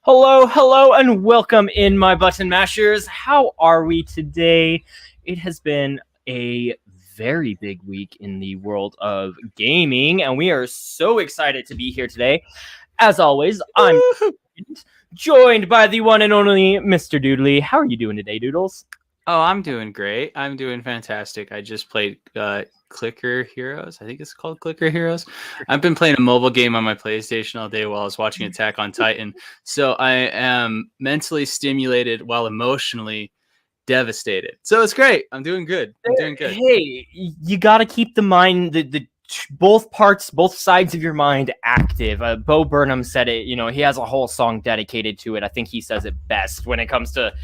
Hello, and welcome in, my button mashers. How are we today? It has been a very big week in the world of gaming, and we are so excited to be here today. As always, I'm joined by the one and only Mr. Doodly. How are you doing today, Doodles? Oh, I'm doing great. I'm doing fantastic. I just played Clicker Heroes. I think it's called Clicker Heroes. I've been playing a mobile game on my PlayStation all day while I was watching Attack on Titan. So I am mentally stimulated while emotionally devastated. So it's great. I'm doing good. Hey, you got to keep the mind, the both sides of your mind active. Bo Burnham said it. He has a whole song dedicated to it. I think he says it best when it comes to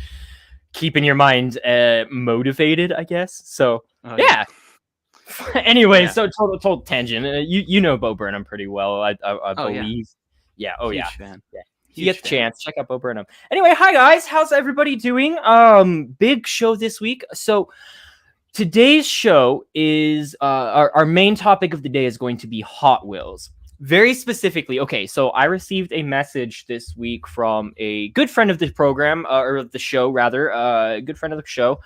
keeping your mind motivated, I guess. So yeah. Anyway, so total tangent. You know Bo Burnham pretty well, I believe. Yeah. Oh, Huge yeah. Fan. Yeah. If you get the chance, check out Bo Burnham. Anyway, hi guys, how's everybody doing? Big show this week. So today's show is our main topic of the day is going to be Hot Wheels. Very specifically, okay, so I received a message this week from a good friend of the program, or the show, rather, a good friend of the show,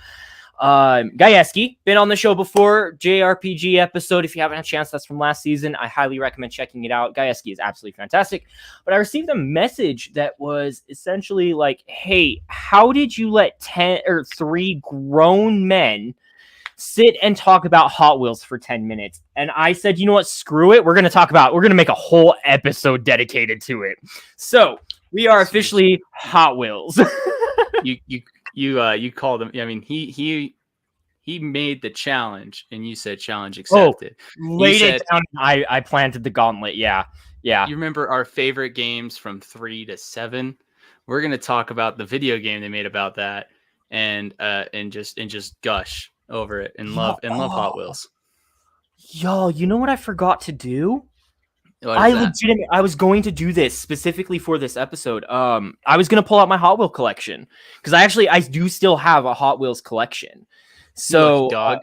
Gayeski, been on the show before, JRPG episode. If you haven't had a chance, that's from last season. I highly recommend checking it out. Gayeski is absolutely fantastic. But I received a message that was essentially like, hey, how did you let 3 grown men sit and talk about Hot Wheels for 10 minutes? And I said, you know what? Screw it. We're going to make a whole episode dedicated to it. So we are officially Hot Wheels. You called him. I mean, he made the challenge, and you said challenge accepted. Laid it down. I planted the gauntlet. Yeah. You remember our favorite games from 3 to 7? We're gonna talk about the video game they made about that, and just gush over it and love Hot Wheels. Yo, you know what I forgot to do? I was going to do this specifically for this episode. I was gonna pull out my Hot Wheel collection because I do still have a Hot Wheels collection. So dog.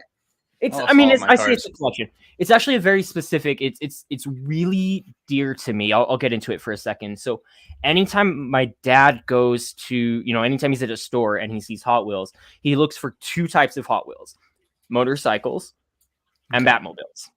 It's a collection. It's actually a very specific. It's really dear to me. I'll get into it for a second. So anytime my dad goes to, anytime he's at a store and he sees Hot Wheels, he looks for 2 types of Hot Wheels: motorcycles and Batmobiles.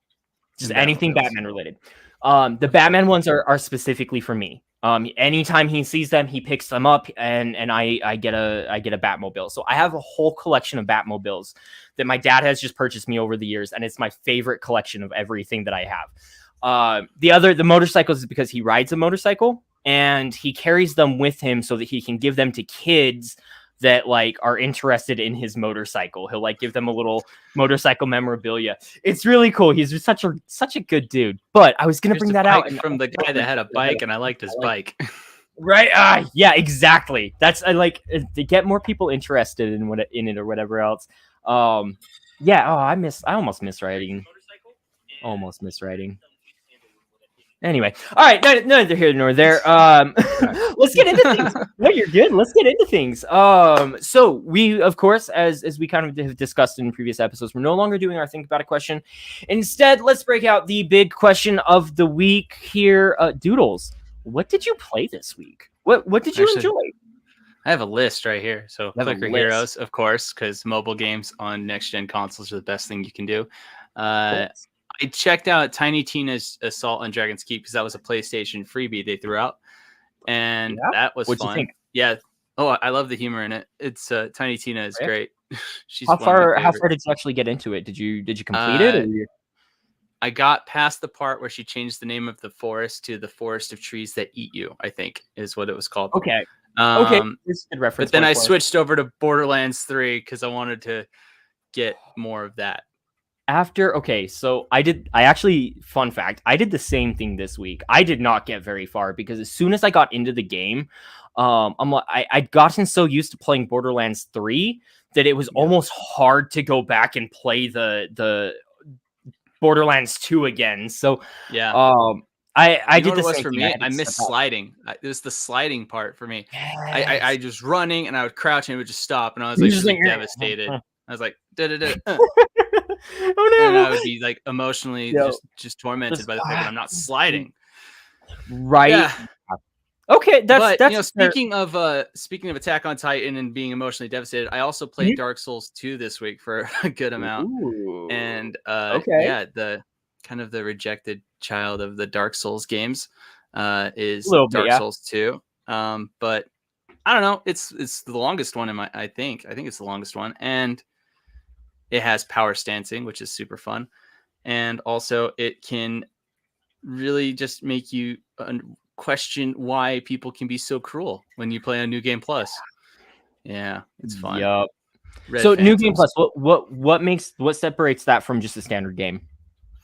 Just anything Batman related. The Batman ones are specifically for me. Anytime he sees them, he picks them up, and I get a Batmobile. So I have a whole collection of Batmobiles that my dad has just purchased me over the years, and it's my favorite collection of everything that I have. The motorcycles is because he rides a motorcycle and he carries them with him so that he can give them to kids that are interested in his motorcycle. He'll give them a little motorcycle memorabilia. It's really cool. He's just such a good dude. But I was gonna bring that out from the guy that had a bike, and I liked his bike. Right? Yeah, exactly. That's to get more people interested in it or whatever else. Yeah. Oh, I almost miss riding. Almost miss riding. Anyway, all right, neither here nor there. Let's get into things. No, you're good. Let's get into things. So we, of course, as we kind of have discussed in previous episodes, we're no longer doing our Think About It question. Instead, let's break out the big question of the week here. Doodles, what did you play this week? What did you enjoy? I have a list right here. So Clicker Heroes, of course, because mobile games on next-gen consoles are the best thing you can do. I checked out Tiny Tina's Assault on Dragon's Keep because that was a PlayStation freebie they threw out, and that was What'd fun. You think? Yeah. Oh, I love the humor in it. It's Tiny Tina is great. She's how far did you actually get into it? Did you complete it? Or I got past the part where she changed the name of the forest to the Forest of Trees That Eat You, I think is what it was called. Okay. This is a good reference. But then I switched over to Borderlands 3 because I wanted to get more of that. Fun fact, I did the same thing this week. I did not get very far because as soon as I got into the game, I'd gotten so used to playing Borderlands 3 that it was almost hard to go back and play the Borderlands 2 again. So I did the same for me. I missed sliding. It was the sliding part for me. Yes. I just running and I would crouch and it would just stop, and I was devastated. I was like, oh no! And I would be emotionally just tormented by the fact that I'm not sliding. Right. Yeah. Okay, that's speaking of Attack on Titan and being emotionally devastated, I also played Dark Souls 2 this week for a good amount. Ooh. And Okay. the kind of the rejected child of the Dark Souls games is Bit, Souls 2. But I don't know, it's the longest one I think it's the longest one, and it has power stancing, which is super fun. And also it can really just make you question why people can be so cruel when you play on New Game Plus. Yeah, it's fun. Yep. So New Game Plus, what separates that from just a standard game?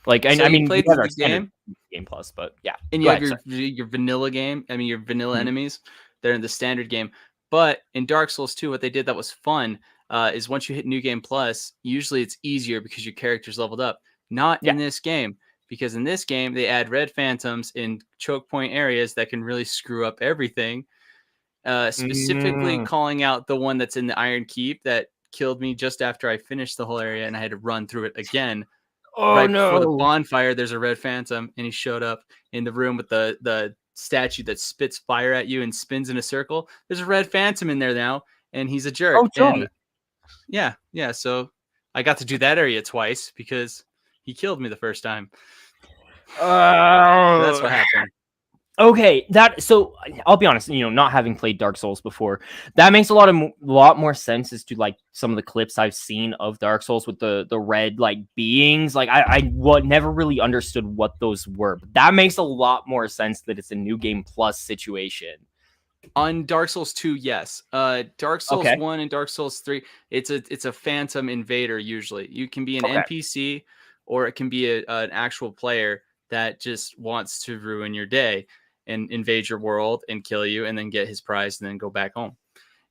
Like, I mean, played the game Plus, but yeah. And you have your vanilla game. I mean, your vanilla enemies. They're in the standard game. But in Dark Souls 2, what they did that was fun is once you hit New Game Plus, usually it's easier because your character's leveled up. Not in this game, because in this game, they add red phantoms in choke point areas that can really screw up everything. Specifically calling out the one that's in the Iron Keep that killed me just after I finished the whole area and I had to run through it again. Oh, before the bonfire, there's a red phantom, and he showed up in the room with the statue that spits fire at you and spins in a circle. There's a red phantom in there now, and he's a jerk. Oh, joy. And yeah. So I got to do that area twice because he killed me the first time. That's what happened. Okay, so I'll be honest, not having played Dark Souls before, that makes a lot more sense as to like some of the clips I've seen of Dark Souls with the red like beings. Like I never really understood what those were, but that makes a lot more sense that it's a New Game Plus situation. On Dark Souls 2, yes. Dark Souls 1 and Dark Souls 3, it's a phantom invader usually. You can be an NPC or it can be an actual player that just wants to ruin your day and invade your world and kill you and then get his prize and then go back home.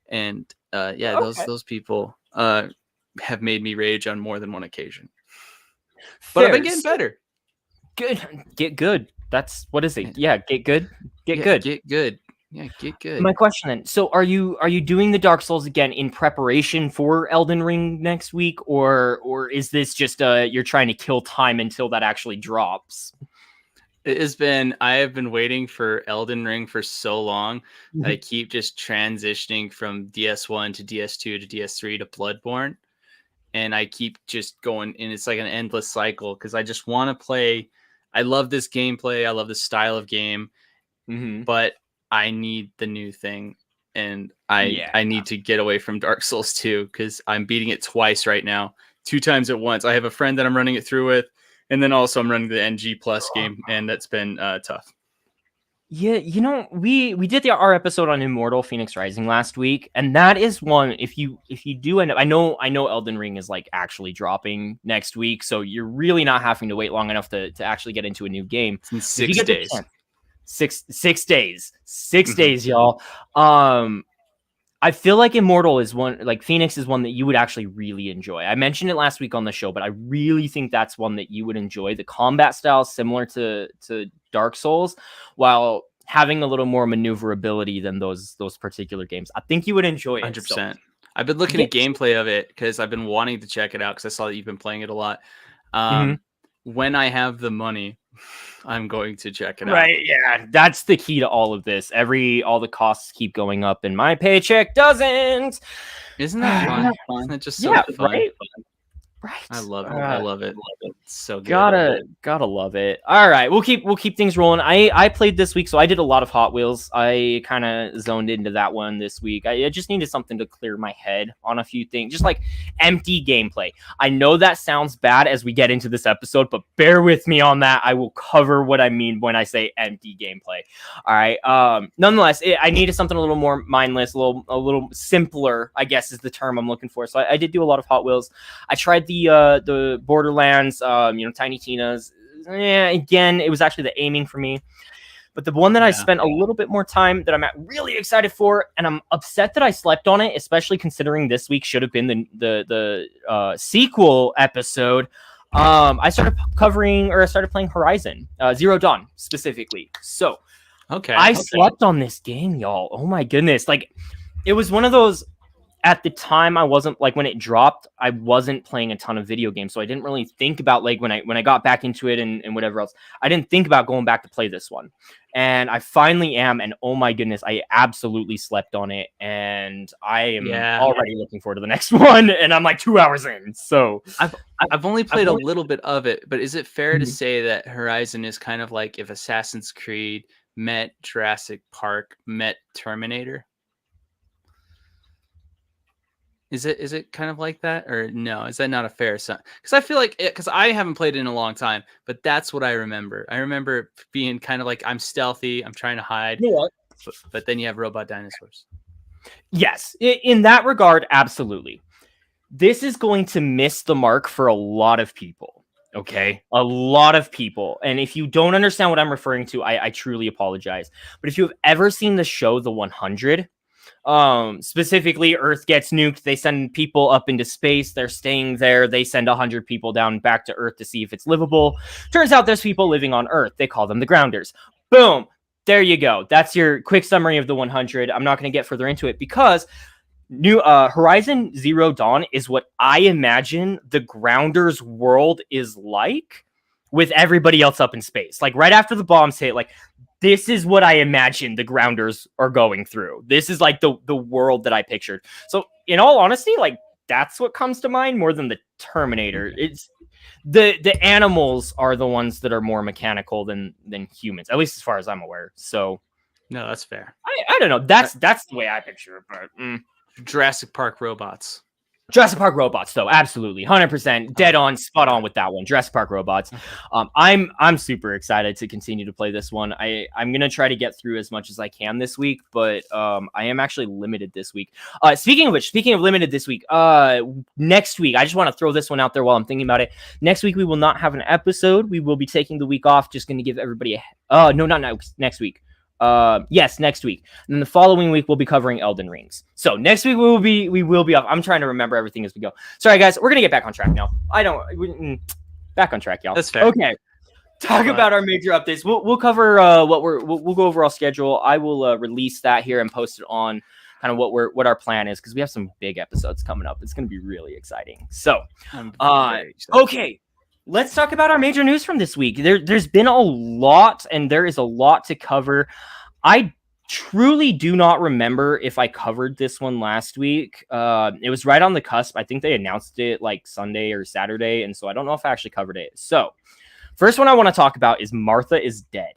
And those people have made me rage on more than one occasion. But I've been getting better. Good. Get good. That's what is it? Yeah, get good. Get good. Get good. Yeah, get good. My question then, so are you doing the Dark Souls again in preparation for Elden Ring next week, or is this just you're trying to kill time until that actually drops? I have been waiting for Elden Ring for so long that I keep just transitioning from DS1 to DS2 to DS3 to Bloodborne. And I keep just going, and it's like an endless cycle because I just want to play. I love this gameplay. I love this style of game, but I need the new thing. And I need to get away from Dark Souls 2 because I'm beating it twice right now, 2 times at once. I have a friend that I'm running it through with. And then also I'm running the NG Plus game, and that's been tough. Yeah, we did our episode on Immortal Phoenix Rising last week, and that is one. If you do end up, I know Elden Ring is like actually dropping next week, so you're really not having to wait long enough to actually get into a new game. It's in 6 days. 6 days. 6 days, y'all. I feel like Immortal is one, like Phoenix is one that you would actually really enjoy. I mentioned it last week on the show, but I really think that's one that you would enjoy. The combat style is similar to Dark Souls, while having a little more maneuverability than those particular games. I think you would enjoy it. 100%. So. I've been looking at gameplay of it because I've been wanting to check it out because I saw that you've been playing it a lot. When I have the money, I'm going to check it out. Right, yeah. That's the key to all of this. All the costs keep going up and my paycheck doesn't. Isn't that fun? Isn't it just so fun? Right. I love it. I love it. It's so good. Gotta love it. All right, we'll keep things rolling. I played this week, so I did a lot of Hot Wheels. I kind of zoned into that one this week. I just needed something to clear my head on a few things, just like empty gameplay. I know that sounds bad as we get into this episode, but bear with me on that. I will cover what I mean when I say empty gameplay. All right. Nonetheless, I needed something a little more mindless, a little simpler, I guess is the term I'm looking for. So I did do a lot of Hot Wheels. I tried the Borderlands, Tiny Tina's. Again, it was actually the aiming for me. But the one that I spent a little bit more time that I'm really excited for, and I'm upset that I slept on it, especially considering this week should have been the sequel episode. I started playing Horizon Zero Dawn specifically. So I slept on this game, y'all. Oh my goodness. Like, it was one of those. at the time, I wasn't like when it dropped, I wasn't playing a ton of video games. So I didn't really think about like when I got back into it and whatever else, I didn't think about going back to play this one. And I finally am. And oh my goodness, I absolutely slept on it. And I am already looking forward to the next one. And I'm like 2 hours in. So I've only played a little bit of it, but is it fair to say that Horizon is kind of like if Assassin's Creed met Jurassic Park met Terminator? Is it kind of like that, or no? Is that not a fair son? Because I feel like because I haven't played it in a long time, but that's what I remember. I remember being kind of like I'm stealthy, I'm trying to hide, but then you have robot dinosaurs. Yes, in that regard, absolutely. This is going to miss the mark for a lot of people. Okay, a lot of people. And if you don't understand what I'm referring to, I truly apologize. But if you have ever seen the show The 100. Specifically, Earth gets nuked, they send people up into space, they're staying there, they send 100 people down back to Earth to see if it's livable. Turns out there's people living on Earth, they call them the Grounders. Boom, there you go. That's your quick summary of the 100. I'm not going to get further into it because Horizon Zero Dawn is what I imagine the Grounders world is like, with everybody else up in space. Like right after the bombs hit, like this is what I imagine the Grounders are going through. This is like the world that I pictured. So in all honesty, like that's what comes to mind more than the Terminator. It's the animals are the ones that are more mechanical than humans, at least as far as I'm aware. So no, that's fair. I don't know. That's the way I picture it. But Jurassic Park robots. Jurassic Park robots, though, absolutely, 100%, dead on, spot on with that one. Jurassic Park robots. I'm super excited to continue to play this one. I'm gonna try to get through as much as I can this week, but I am actually limited this week. Speaking of limited this week, next week, I just want to throw this one out there while I'm thinking about it. Next week we will not have an episode. We will be taking the week off. Just going to give everybody no, not next week. Yes, next week. And then the following week we'll be covering Elden Rings. So next week we will be off. I'm trying to remember everything as we go. Sorry guys, we're gonna get back on track now. Back on track, y'all. That's fair. Okay. Talk about our major updates. We'll cover we'll go over our schedule. I will release that here and post it on kind of what our plan is, because we have some big episodes coming up. It's gonna be really exciting. So okay. Let's talk about our major news from this week. There's been a lot, and there is a lot to cover. I truly do not remember if I covered this one last week. It was right on the cusp. I think they announced it like Sunday or Saturday, and so I don't know if I actually covered it. So, first one I want to talk about is Martha is Dead.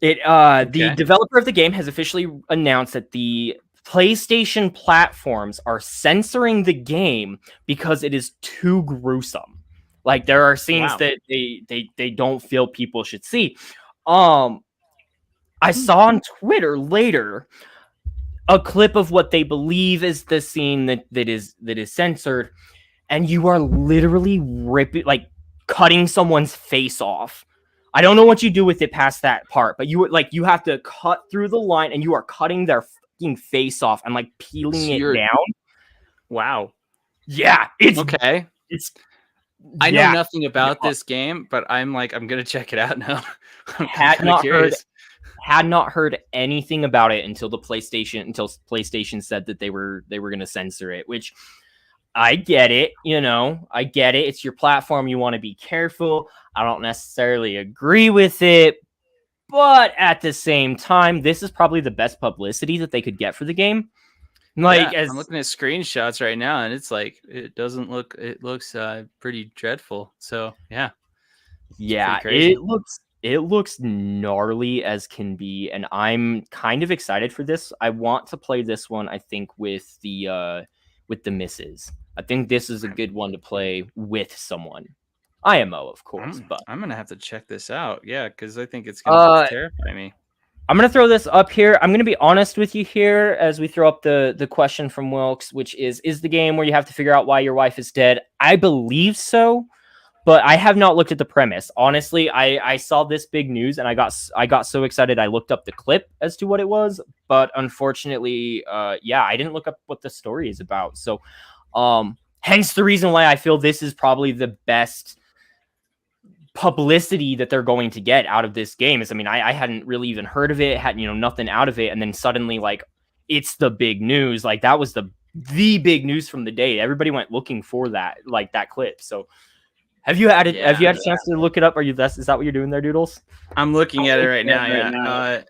The developer of the game has officially announced that the PlayStation platforms are censoring the game because it is too gruesome. Like there are scenes that they don't feel people should see. I saw on Twitter later a clip of what they believe is the scene that is censored, and you are literally cutting someone's face off. I don't know what you do with it past that part, but you have to cut through the line, and you are cutting their fucking face off and like peeling it down. Wow. Yeah, it's okay. I know nothing about this game, but I'm gonna check it out now. Had not heard anything about it until PlayStation said that they were gonna censor it, which I get it, I get it. It's your platform, you want to be careful. I don't necessarily agree with it, but at the same time, this is probably the best publicity that they could get for the game. I'm looking at screenshots right now, and it's like it looks pretty dreadful. So yeah, it looks gnarly as can be, and I'm kind of excited for this. I want to play this one. I think with the missus. I think this is a good one to play with someone. IMO, of course, but I'm gonna have to check this out. Yeah, because I think it's gonna terrify me. I'm going to throw this up here. I'm going to be honest with you here as we throw up the question from Wilkes, which is the game where you have to figure out why your wife is dead? I believe so, but I have not looked at the premise. Honestly, I saw this big news and I got so excited I looked up the clip as to what it was, but unfortunately, I didn't look up what the story is about. So, hence the reason why I feel this is probably the best publicity that they're going to get out of this game. I hadn't really even heard of it, had nothing out of it, and then suddenly like it's the big news. Like that was the big news from the day. Everybody went looking for that, like that clip. So have you had it? Yeah. Have you had a chance to look it up? Is that what you're doing there, Doodles? I'm looking at it right now. Yeah.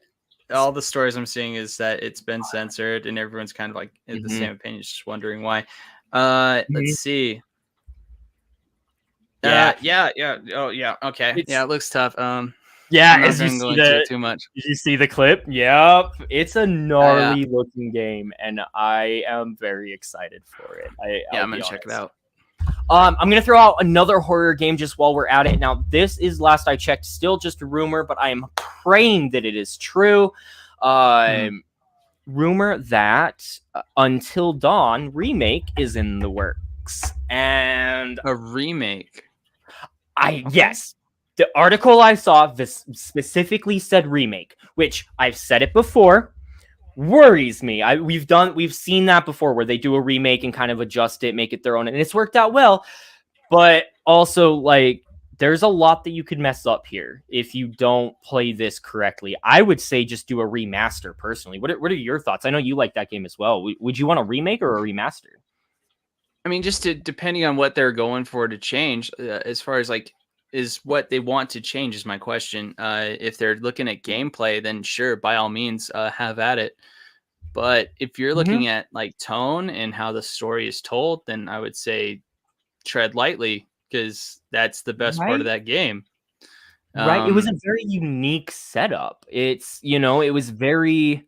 All the stories I'm seeing is that it's been censored, and everyone's kind of like in the same opinion, just wondering why. Let's see. Yeah. Oh, yeah. Okay. Yeah, it looks tough. Yeah, I'm not as you gonna go see into it too much. Did you see the clip? Yep, it's a gnarly looking game, and I am very excited for it. I'm gonna check it out. I'm gonna throw out another horror game just while we're at it. Now, this is, last I checked, still just a rumor, but I am praying that it is true. Rumor that Until Dawn remake is in the works, and a remake. Yes. The article I saw this specifically said remake, which I've said it before, worries me. We've seen that before where they do a remake and kind of adjust it, make it their own, and it's worked out well. But also, like, there's a lot that you could mess up here if you don't play this correctly. I would say just do a remaster personally. What are your thoughts? I know you like that game as well. Would you want a remake or a remaster? I mean, depending on what they're going for to change, as far as like, is what they want to change is my question. If they're looking at gameplay, then sure, by all means, have at it. But if you're looking at like tone and how the story is told, then I would say tread lightly, because that's the best part of that game. Right. It was a very unique setup. It's, it was very,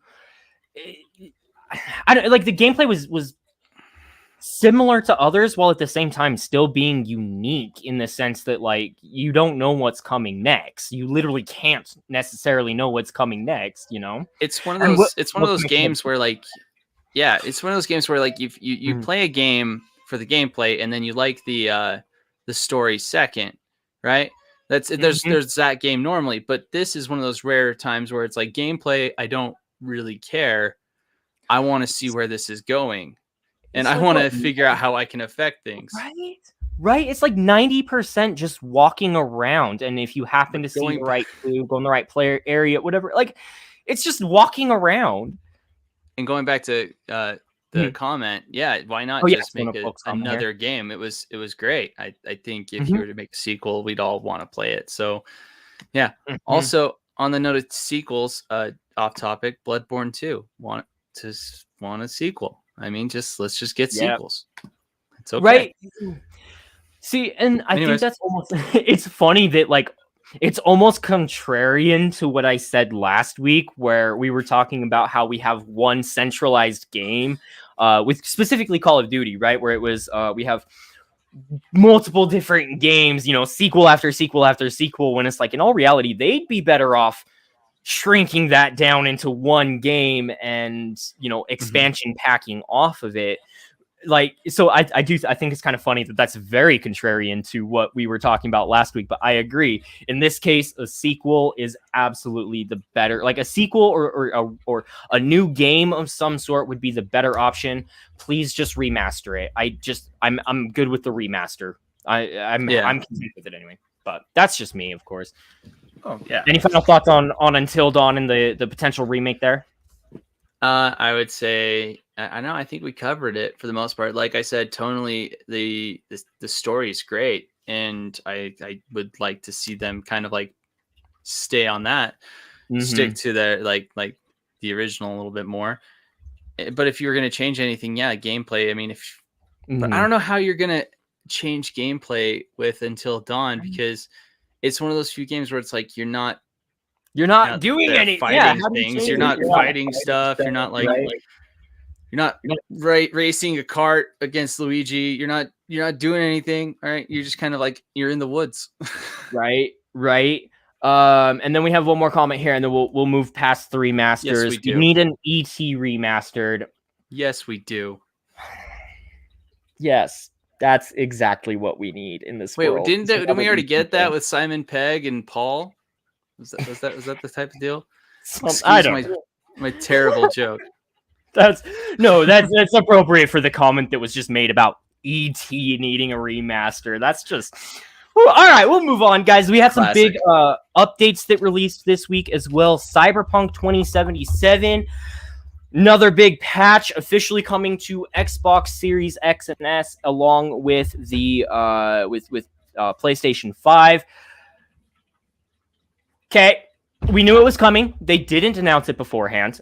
I don't like, the gameplay was similar to others, while at the same time still being unique in the sense that, like, you don't know what's coming next. You literally can't necessarily know what's coming next. It's one of those. It's one of those games where, like, it's one of those games where, like, if you play a game for the gameplay and then you like the story second, right? There's that game normally, but this is one of those rare times where it's like, gameplay, I don't really care. I want to see where this is going. And I want to figure out how I can affect things. Right. It's like 90% just walking around. And if you happen to see the right clue, go in the right player area, whatever, like, it's just walking around. And going back to the comment, why not just make another game? It was great. I think if you were to make a sequel, we'd all want to play it. So, yeah. Also, on the note of sequels, off topic, Bloodborne 2 want a sequel. I mean, let's just get sequels. It's okay. Right. See, and I think that's almost, it's funny that, like, it's almost contrarian to what I said last week, where we were talking about how we have one centralized game with specifically Call of Duty, right? Where it was, we have multiple different games, sequel after sequel after sequel, when it's like, in all reality, they'd be better off shrinking that down into one game and, expansion packing off of it. Like, so I think it's kind of funny that that's very contrarian to what we were talking about last week, but I agree. In this case, a sequel is absolutely the better, like a sequel or a new game of some sort would be the better option. Please just remaster it. I'm good with the remaster. I'm content with it anyway, but that's just me, of course. Oh yeah. Any final thoughts on Until Dawn and the potential remake there? I would say I think we covered it for the most part. Like I said, tonally the story is great, and I would like to see them kind of like stay on that, stick to the like the original a little bit more. But if you're gonna change anything, gameplay. I mean, but I don't know how you're gonna change gameplay with Until Dawn, because it's one of those few games where it's like you're not doing any fighting things. You're not fighting stuff. You're not like you're not racing a cart against Luigi. You're not doing anything. All right. You're just kind of like, you're in the woods. Right. And then we have one more comment here, and then we'll move past the remasters. Yes, we do. You need an ET remastered. Yes, we do. Yes. That's exactly what we need in this world. Wait, didn't we already get that with Simon Pegg and Paul? Was that the type of deal? I don't know. My terrible joke. That's appropriate for the comment that was just made about ET needing a remaster. That's just all right. We'll move on, guys. We had some big updates that released this week as well. Cyberpunk 2077. Another big patch officially coming to Xbox Series X and S, along with the PlayStation 5. Okay, we knew it was coming. They didn't announce it beforehand,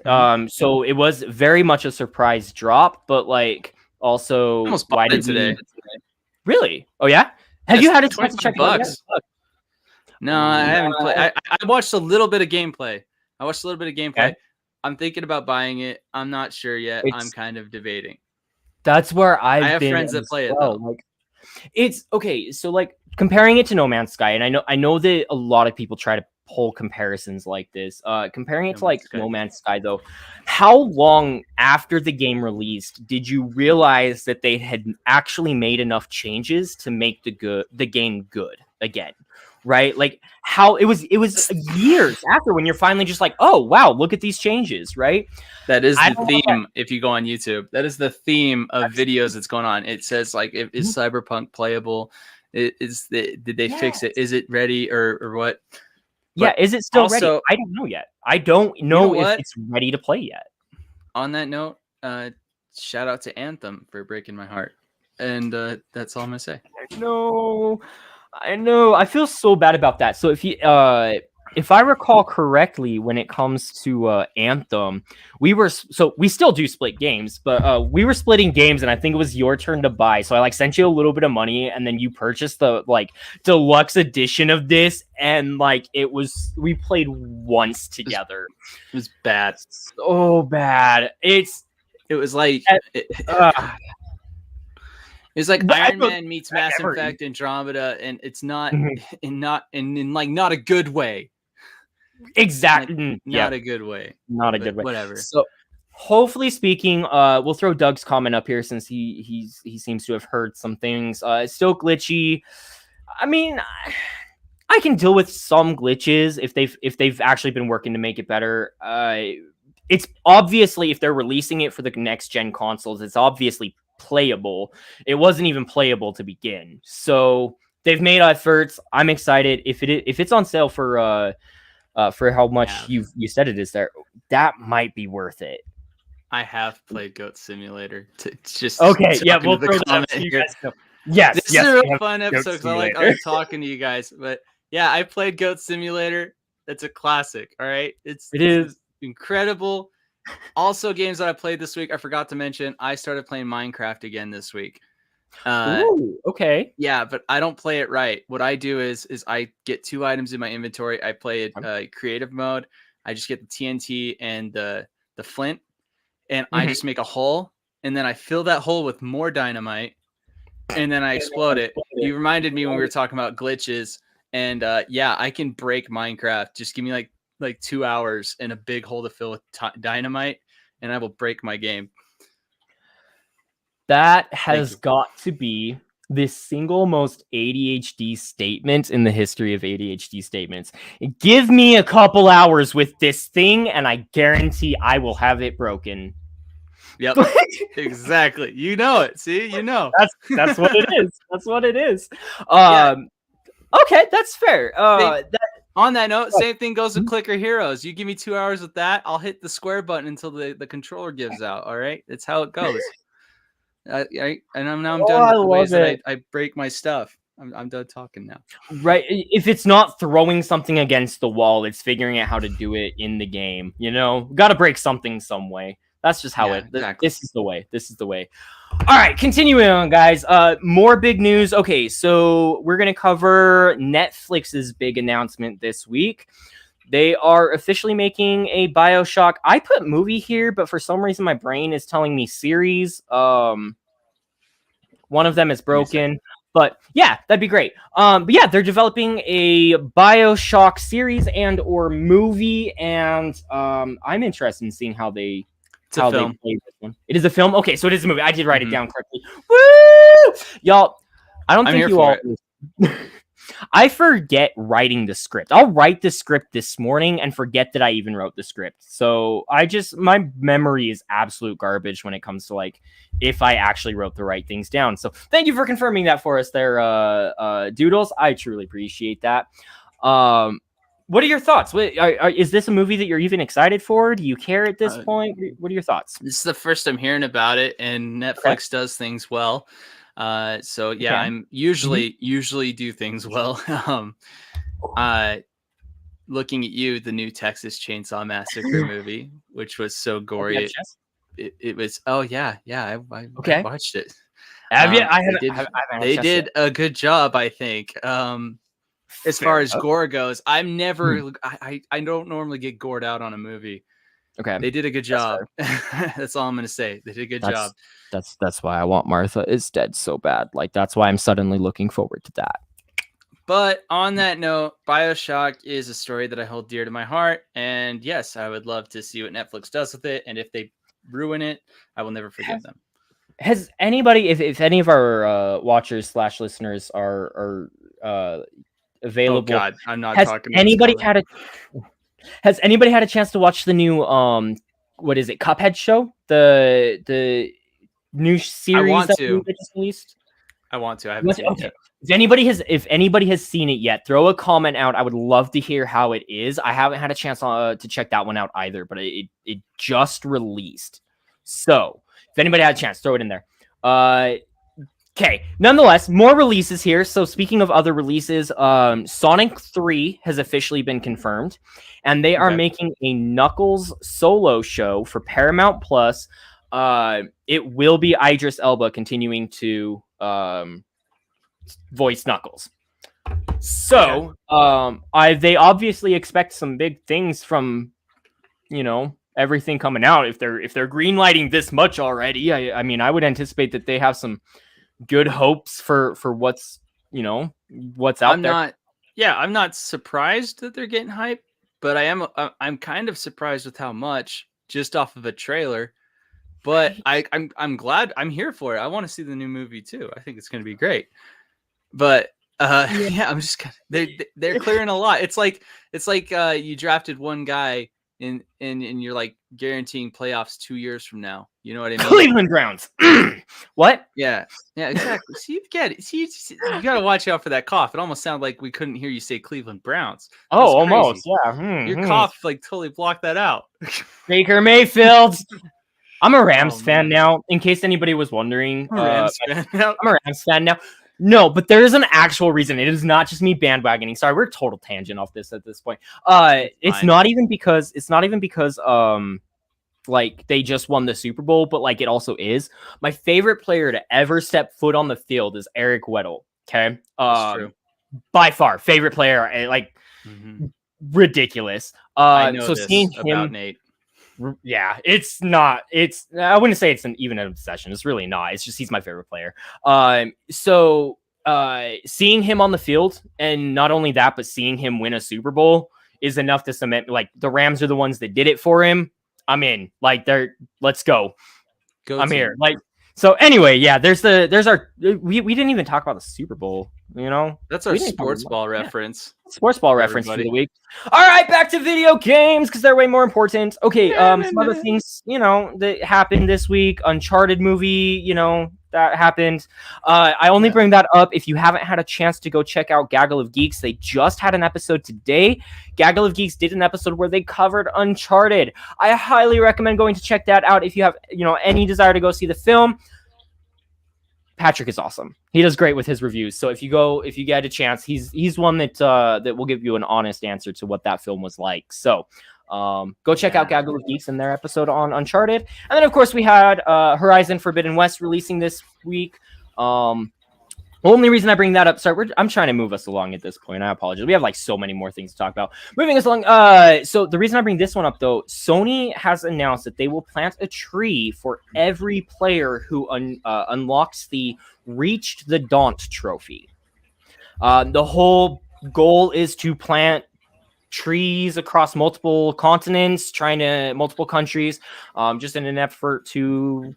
so it was very much a surprise drop. But like, also, almost bought it today. Really? Oh yeah. Have you had a chance to check $20? No, I haven't played. I watched a little bit of gameplay. Okay. I'm thinking about buying it. I'm not sure yet. I'm kind of debating. That's where I have friends that play it though. Like, it's okay. So like comparing it to No Man's Sky, and I know that a lot of people try to pull comparisons like this. Comparing it to like No Man's Sky though, how long after the game released did you realize that they had actually made enough changes to make the game good again? Right, like how it was years after when you're finally just like, oh wow, look at these changes, right? That is the theme. If you go on YouTube, that is the theme of videos that's going on. It says like, is Cyberpunk playable? Did they fix it? Is it ready or what? Yeah, is it still ready? I don't know yet. I don't know if it's ready to play yet. On that note, shout out to Anthem for breaking my heart, and that's all I'm gonna say. I know. I feel so bad about that. So if I recall correctly, when it comes to Anthem, we still do split games, but we were splitting games, and I think it was your turn to buy. So I like sent you a little bit of money, and then you purchased the like deluxe edition of this, and like we played once together. It was bad. So bad. It was like. It's like Iron Man meets Mass Effect Andromeda, and it's not in not a good way. Exactly, not a good way. Not a good way. Whatever. So, hopefully speaking, we'll throw Doug's comment up here since he seems to have heard some things. It's still glitchy. I mean, I can deal with some glitches if they've actually been working to make it better. It's obviously, if they're releasing it for the next gen consoles, it's obviously playable. It wasn't even playable to begin, so they've made efforts. I'm excited. If it's on sale for how much you said it is there, that might be worth it. I have played Goat Simulator. We'll throw that up so you guys know. Yes, this is a real fun episode because I like talking to you guys. But yeah, I played Goat Simulator. It's a classic. All right, it is incredible. Also, games that I played this week, I forgot to mention, I started playing Minecraft again this week. Ooh, okay. Yeah, but I don't play it right. What I do is I get 2 items in my inventory. I play it creative mode. I just get the TNT and the flint, and I just make a hole, and then I fill that hole with more dynamite, and then I explode it. You reminded me when we were talking about glitches, and yeah, I can break Minecraft. Just give me like 2 hours and a big hole to fill with dynamite, and I will break my game. That has got to be the single most ADHD statement in the history of ADHD statements. Give me a couple hours with this thing, and I guarantee I will have it broken. Yep, exactly. You know it. See, you know. That's what it is. That's what it is. Okay, that's fair. On that note, same thing goes with Clicker Heroes. You give me 2 hours with that, I'll hit the square button until the controller gives out. All right, that's how it goes. I'm done with the ways that I break my stuff. I'm done talking now. Right. If it's not throwing something against the wall, it's figuring out how to do it in the game. You know, got to break something some way. That's just how exactly. This is the way. This is the way. All right, continuing on, guys. More big news. Okay, so we're gonna cover Netflix's big announcement this week. They are officially making a BioShock. I put movie here, but for some reason my brain is telling me series. One of them is broken. But yeah, that'd be great. But yeah, they're developing a BioShock series and or movie, and I'm interested in seeing how they play this one. It is a film. Okay, so it is a movie. I did write it down correctly. Woo! Y'all, I don't think you all. I forget writing the script. I'll write the script this morning and forget that I even wrote the script. So my memory is absolute garbage when it comes to like if I actually wrote the right things down. So thank you for confirming that for us there, Doodles. I truly appreciate that. What are your thoughts? Is this a movie that you're even excited for? Do you care at this point? What are your thoughts? This is the first I'm hearing about it, and Netflix does things well. So yeah, I'm usually do things well. Looking at you, the new Texas Chainsaw Massacre movie, which was so gory. It was. Oh yeah, I watched it. Have you? They did a good job, I think. As far as gore goes, I'm never. I don't normally get gored out on a movie. Okay, they did a good job. That's all I'm gonna say. They did a good job. That's why I want Martha is dead so bad. Like that's why I'm suddenly looking forward to that. But on that note, BioShock is a story that I hold dear to my heart, and yes, I would love to see what Netflix does with it. And if they ruin it, I will never forgive them. Has anybody, if any of our watchers / listeners are available? Oh God, I'm not talking. Has anybody had a chance to watch the new what is it, Cuphead show? The new series that just released? I want to. I haven't seen it yet. If anybody has seen it yet, throw a comment out. I would love to hear how it is. I haven't had a chance to check that one out either, but it just released. So if anybody had a chance, throw it in there. Okay. Nonetheless, more releases here. So speaking of other releases, Sonic 3 has officially been confirmed, and they are making a Knuckles solo show for Paramount Plus. It will be Idris Elba continuing to voice Knuckles. So they obviously expect some big things from, everything coming out. If they're greenlighting this much already, I mean, I would anticipate that they have some good hopes for what's out there. I'm not surprised that they're getting hype, but I'm kind of surprised with how much just off of a trailer. But I'm glad. I'm here for it. I want to see the new movie too. I think it's going to be great. But I'm just they're clearing a lot. It's like you drafted one guy and you're like guaranteeing playoffs 2 years from now. You know what I mean? Cleveland Browns. What? Yeah, exactly. See, you get it. See, you got to watch out for that cough. It almost sounded like we couldn't hear you say Cleveland Browns. Oh, almost. Yeah. Your cough like totally blocked that out. Baker Mayfield. I'm a Rams fan now, in case anybody was wondering. I'm a Rams fan now. No, but there is an actual reason. It is not just me bandwagoning. Sorry, we're total tangent off this at this point. It's not even because like they just won the Super Bowl, but like it also is. My favorite player to ever step foot on the field is Eric Weddle. Okay, that's true. By far favorite player. Like ridiculous. I know so this seeing about him, Nate. Yeah, I wouldn't say it's even an obsession. It's really not. It's just he's my favorite player. So seeing him on the field, and not only that, but seeing him win a Super Bowl is enough to cement, like, the Rams are the ones that did it for him. I'm in. Like, let's go. I'm here. Like, so anyway, yeah, we didn't even talk about the Super Bowl, That's our sports ball reference. Sports ball reference for the week. All right, back to video games because they're way more important. Okay, some other things, that happened this week. Uncharted movie, that happened. I only bring that up if you haven't had a chance to go check out Gaggle of Geeks. They just had an episode today. Gaggle of Geeks did an episode where they covered Uncharted. I highly recommend going to check that out if you have, any desire to go see the film. Patrick is awesome. He does great with his reviews. So if you get a chance, he's one that will give you an honest answer to what that film was like. So go check out Gaggle of Geeks and their episode on Uncharted. And then of course we had Horizon Forbidden West releasing this week. Only reason I bring that up, sorry, I'm trying to move us along at this point. I apologize. We have like so many more things to talk about. Moving us along. So the reason I bring this one up though, Sony has announced that they will plant a tree for every player who unlocks the Reached the Daunt trophy. The whole goal is to plant trees across multiple continents, multiple countries, just in an effort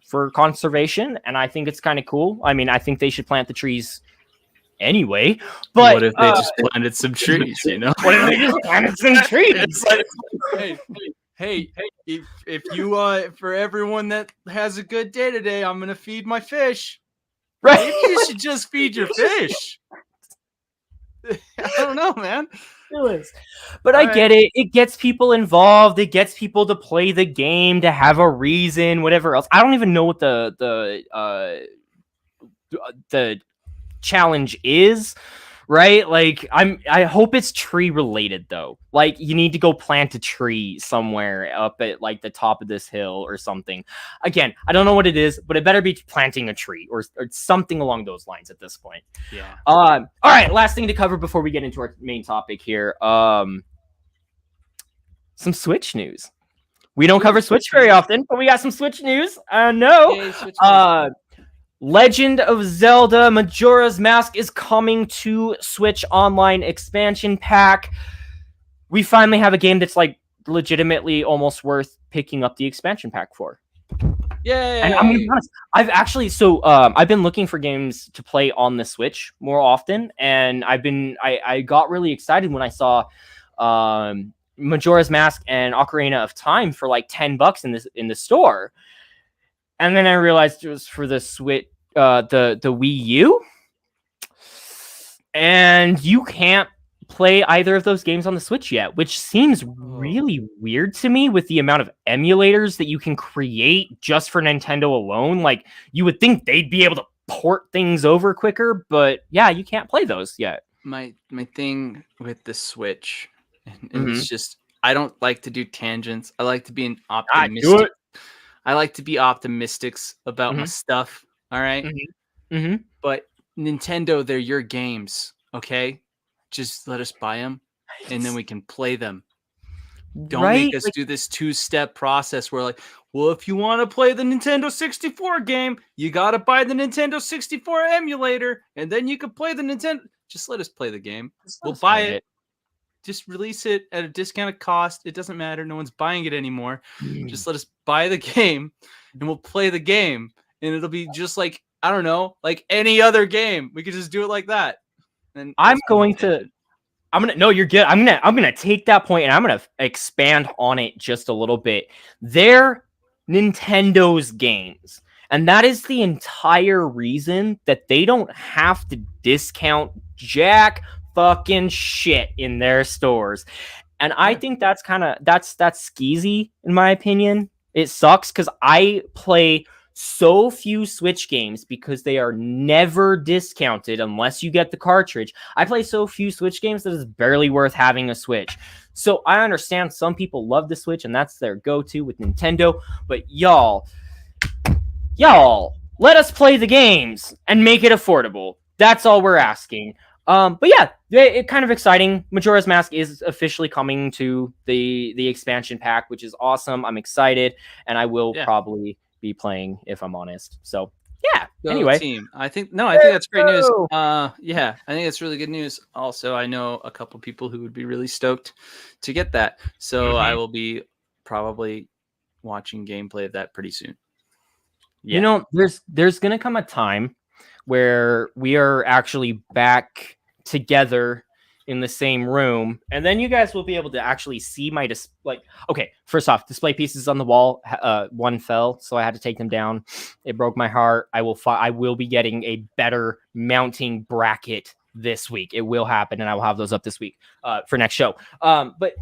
for conservation. And I think it's kind of cool. I mean, I think they should plant the trees anyway. But what if they just planted some trees? What if they just planted some trees? It's like, hey, if you for everyone that has a good day today, I'm gonna feed my fish. Right? Maybe you should just feed your fish. I don't know, man. But I get it. It gets people involved. It gets people to play the game, to have a reason, whatever else. I don't even know what the challenge is, right? Like I hope it's tree related though. Like you need to go plant a tree somewhere up at like the top of this hill or something. Again, I don't know what it is, but it better be planting a tree or something along those lines at this point. Yeah. All right, last thing to cover before we get into our main topic here. Some Switch news. We don't cover Switch very often, but we got some Switch news. Legend of Zelda Majora's Mask is coming to Switch Online expansion pack. We finally have a game that's like legitimately almost worth picking up the expansion pack for. Yeah. And I'm gonna be honest, I've been looking for games to play on the Switch more often, and I got really excited when I saw Majora's Mask and Ocarina of Time for like $10 in the store. And then I realized it was for the Switch, the Wii U, and you can't play either of those games on the Switch yet, which seems really weird to me with the amount of emulators that you can create just for Nintendo alone. Like you would think they'd be able to port things over quicker, but yeah, you can't play those yet. My thing with the Switch, and it's just I don't like to do tangents. I like to be an optimistic. I like to be optimistic about my stuff. All right. But Nintendo, they're your games. Okay. Just let us buy them and then we can play them. Don't make us do this 2-step process where like, well, if you want to play the Nintendo 64 game, you got to buy the Nintendo 64 emulator and then you can play the Nintendo. Just let us play the game. We'll buy it. Just release it at a discounted cost. It doesn't matter. No one's buying it anymore. Just let us buy the game and we'll play the game. And it'll be just like, I don't know, like any other game. We could just do it like that. And no, you're good. I'm going to take that point and I'm going to expand on it just a little bit. They're Nintendo's games. And that is the entire reason that they don't have to discount jack fucking shit in their stores. And I think that's skeezy in my opinion. It sucks because I play so few Switch games because they are never discounted unless you get the cartridge. I play so few Switch games that it's barely worth having a Switch. So I understand some people love the Switch and that's their go-to with Nintendo, but y'all, let us play the games and make it affordable. That's all we're asking. But yeah, it's kind of exciting. Majora's Mask is officially coming to the expansion pack, which is awesome. I'm excited, and I will probably be playing if I'm honest. So yeah. Anyway, team. I think that's great news. Yeah, I think it's really good news. Also, I know a couple people who would be really stoked to get that. So I will be probably watching gameplay of that pretty soon. Yeah. You know, there's gonna come a time where we are actually back together in the same room, and then you guys will be able to actually see my okay, first off, display pieces on the wall, one fell, so I had to take them down. It broke my heart. I will be getting a better mounting bracket this week. It will happen, and I will have those up this week for next show. But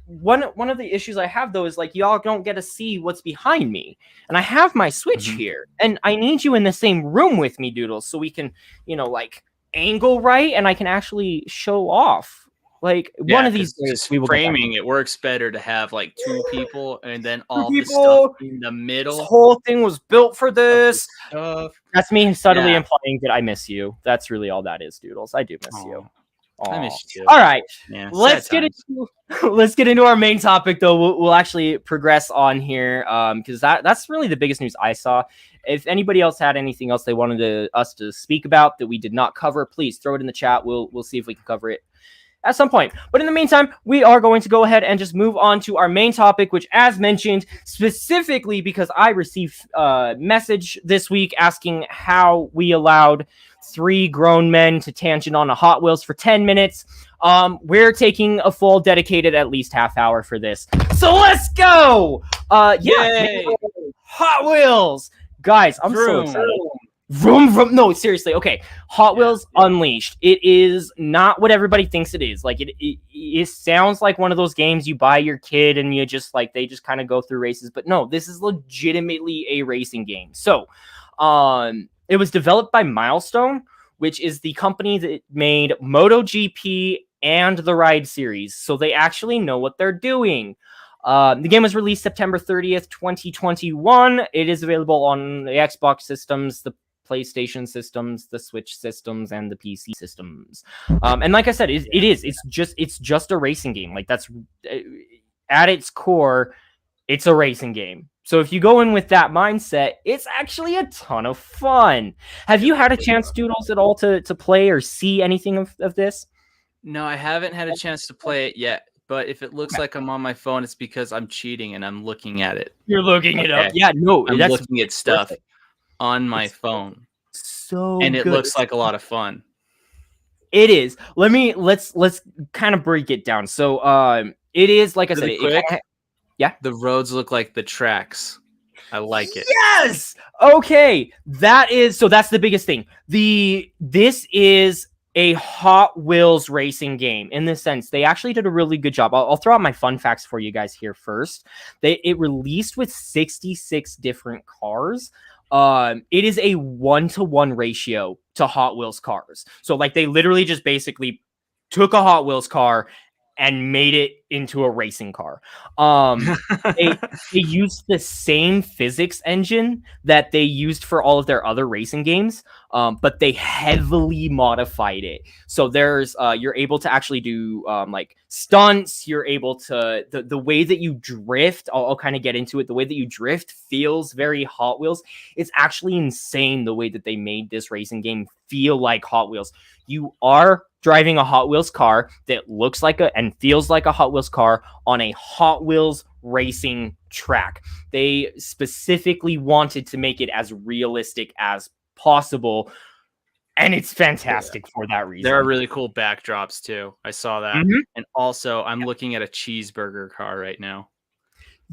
one of the issues I have though is like y'all don't get to see what's behind me, and I have my Switch here, and I need you in the same room with me, Doodles, so we can, like angle right, and I can actually show off. Like one of these days, we will framing. It works better to have like two people, and then all the stuff in the middle. This whole thing was built for this. That's me subtly implying that I miss you. That's really all that is, Doodles. I do miss you. I miss you too. All right, let's get into our main topic though. We'll actually progress on here because that's really the biggest news I saw. If anybody else had anything else they wanted us to speak about that we did not cover, please throw it in the chat. We'll see if we can cover it at some point. But in the meantime, we are going to go ahead and just move on to our main topic, which, as mentioned, specifically because I received a message this week asking how we allowed 3 grown men to tangent on a Hot Wheels for 10 minutes. We're taking a full dedicated at least half hour for this. So let's go! Hot Wheels! Guys, I'm so excited. Vroom, vroom. No, seriously. Okay. Hot Wheels Unleashed. It is not what everybody thinks it is. Like it sounds like one of those games you buy your kid and you just like, they just kind of go through races. But no, this is legitimately a racing game. So, it was developed by Milestone, which is the company that made MotoGP and the Ride series. So they actually know what they're doing. The game was released September 30th, 2021. It is available on the Xbox systems, the PlayStation systems, the Switch systems, and the PC systems. And like I said, it's just a racing game. Like that's at its core, it's a racing game. So if you go in with that mindset, it's actually a ton of fun. Have you had a chance, Doodles, at all to play or see anything of this? No, I haven't had a chance to play it yet. But if it looks like I'm on my phone, it's because I'm cheating and I'm looking at it. You're looking it up. Yeah, no, I'm looking at stuff on my phone. And it looks like a lot of fun. It is. Let's kind of break it down. So it is, like I said, yeah. The roads look like the tracks. I like it. Yes. Okay. That's the biggest thing. This is a Hot Wheels racing game in this sense. They actually did a really good job. I'll throw out my fun facts for you guys here first. It released with 66 different cars. It is a 1-to-1 ratio to Hot Wheels cars. So like they literally just basically took a Hot Wheels car and made it into a racing car. They used the same physics engine that they used for all of their other racing games, but they heavily modified it. So there's you're able to actually do like stunts. You're able to the way that you drift. I'll kind of get into it. The way that you drift feels very Hot Wheels. It's actually insane the way that they made this racing game feel like Hot Wheels. You are driving a Hot Wheels car that looks like and feels like a Hot Wheels car on a Hot Wheels racing track. They specifically wanted to make it as realistic as possible, and it's fantastic for that reason. There are really cool backdrops too. I saw that. Mm-hmm. And also I'm looking at a cheeseburger car right now.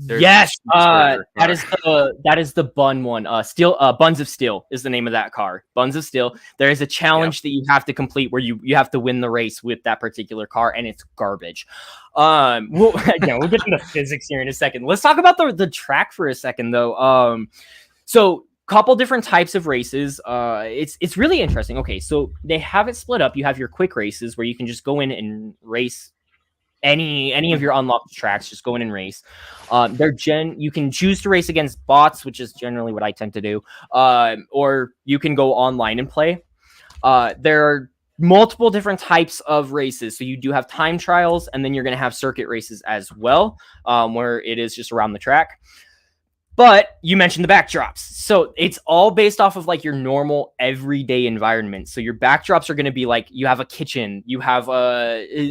Yes, that is the bun one. Buns of Steel is the name of that car. Buns of Steel. There is a challenge that you have to complete where you have to win the race with that particular car, and it's garbage. We'll get into physics here in a second. Let's talk about the track for a second, though. So couple different types of races. It's really interesting. Okay, so they have it split up. You have your quick races where you can just go in and race any of your unlocked tracks. Just go in and race. You can choose to race against bots, which is generally what I tend to do, or you can go online and play. There are multiple different types of races. So you do have time trials, and then you're going to have circuit races as well, where it is just around the track. But you mentioned the backdrops. So it's all based off of like your normal everyday environment. So your backdrops are going to be like, you have a kitchen, you have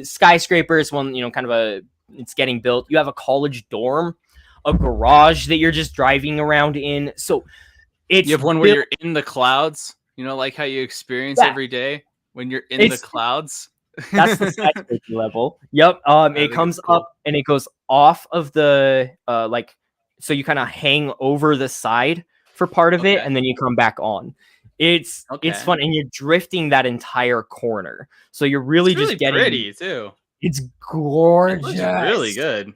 skyscrapers, it's getting built. You have a college dorm, a garage that you're just driving around in. So you have one where you're in the clouds, like how you experience every day when you're in the clouds. That's the skyscraper level. Yep. It comes up and it goes off of the so you kind of hang over the side for part of it, and then you come back on. It's fun, and you're drifting that entire corner. So you're really just getting pretty too. It's gorgeous. It looks really good.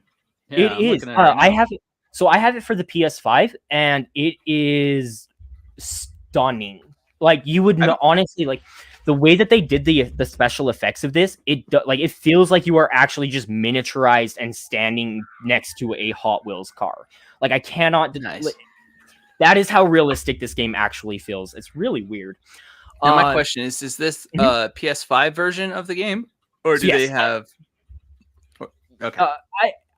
Yeah, it is. I have it. So I have it for the PS5, and it is stunning. Like you would honestly like the way that they did the special effects of this. It feels like you are actually just miniaturized and standing next to a Hot Wheels car. Like I cannot deny that is how realistic this game actually feels. It's really weird. Now my question is this PS5 version of the game, or do they have? Okay.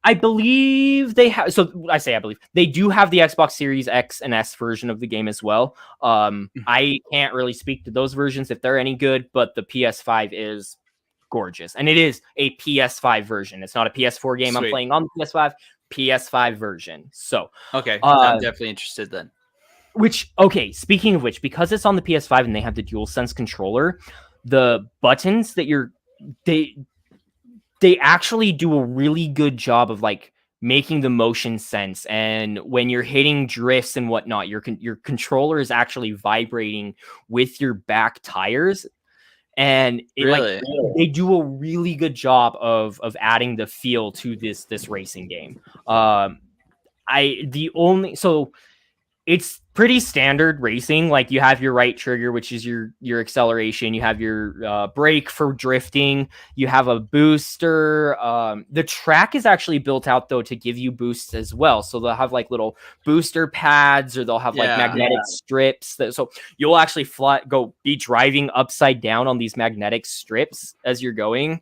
I believe they have. So I say I believe they do have the Xbox Series X and S version of the game as well. I can't really speak to those versions if they're any good, but the PS5 is gorgeous, and it is a PS5 version. It's not a PS4 game. Sweet. I'm playing on the PS5 version. So okay, I'm definitely interested then. Speaking of which, because it's on the PS5 and they have the DualSense controller, the buttons that they actually do a really good job of like making the motion sense. And when you're hitting drifts and whatnot, your controller is actually vibrating with your back tires. And they do a really good job of adding the feel to this racing game. It's pretty standard racing. Like, you have your right trigger, which is your acceleration. You have your brake for drifting. You have a booster. The track is actually built out, though, to give you boosts as well. So they'll have like little booster pads, or they'll have like magnetic strips. So you'll actually be driving upside down on these magnetic strips as you're going.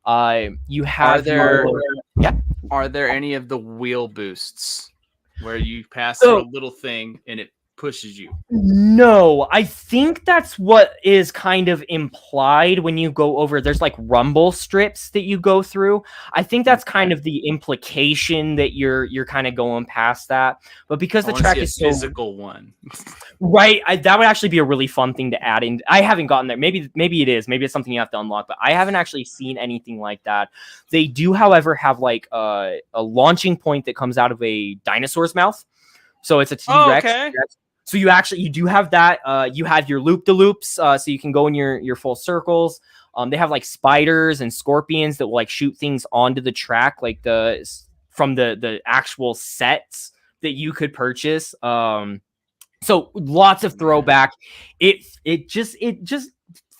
You have Are there any of the wheel boosts where you pass through a little thing and it pushes you? No, I think that's what is kind of implied when you go over. There's like rumble strips that you go through. I think that's kind of the implication, that you're kind of going past that. But because the track is so physical one, right? That would actually be a really fun thing to add in. I haven't gotten there. Maybe it is. Maybe it's something you have to unlock. But I haven't actually seen anything like that. They do, however, have like a launching point that comes out of a dinosaur's mouth. So it's a T-Rex. Oh, okay. So you do have that. You have your loop-de-loops, so you can go in your full circles. They have like spiders and scorpions that will like shoot things onto the track, like from the actual sets that you could purchase. So lots of throwback. It just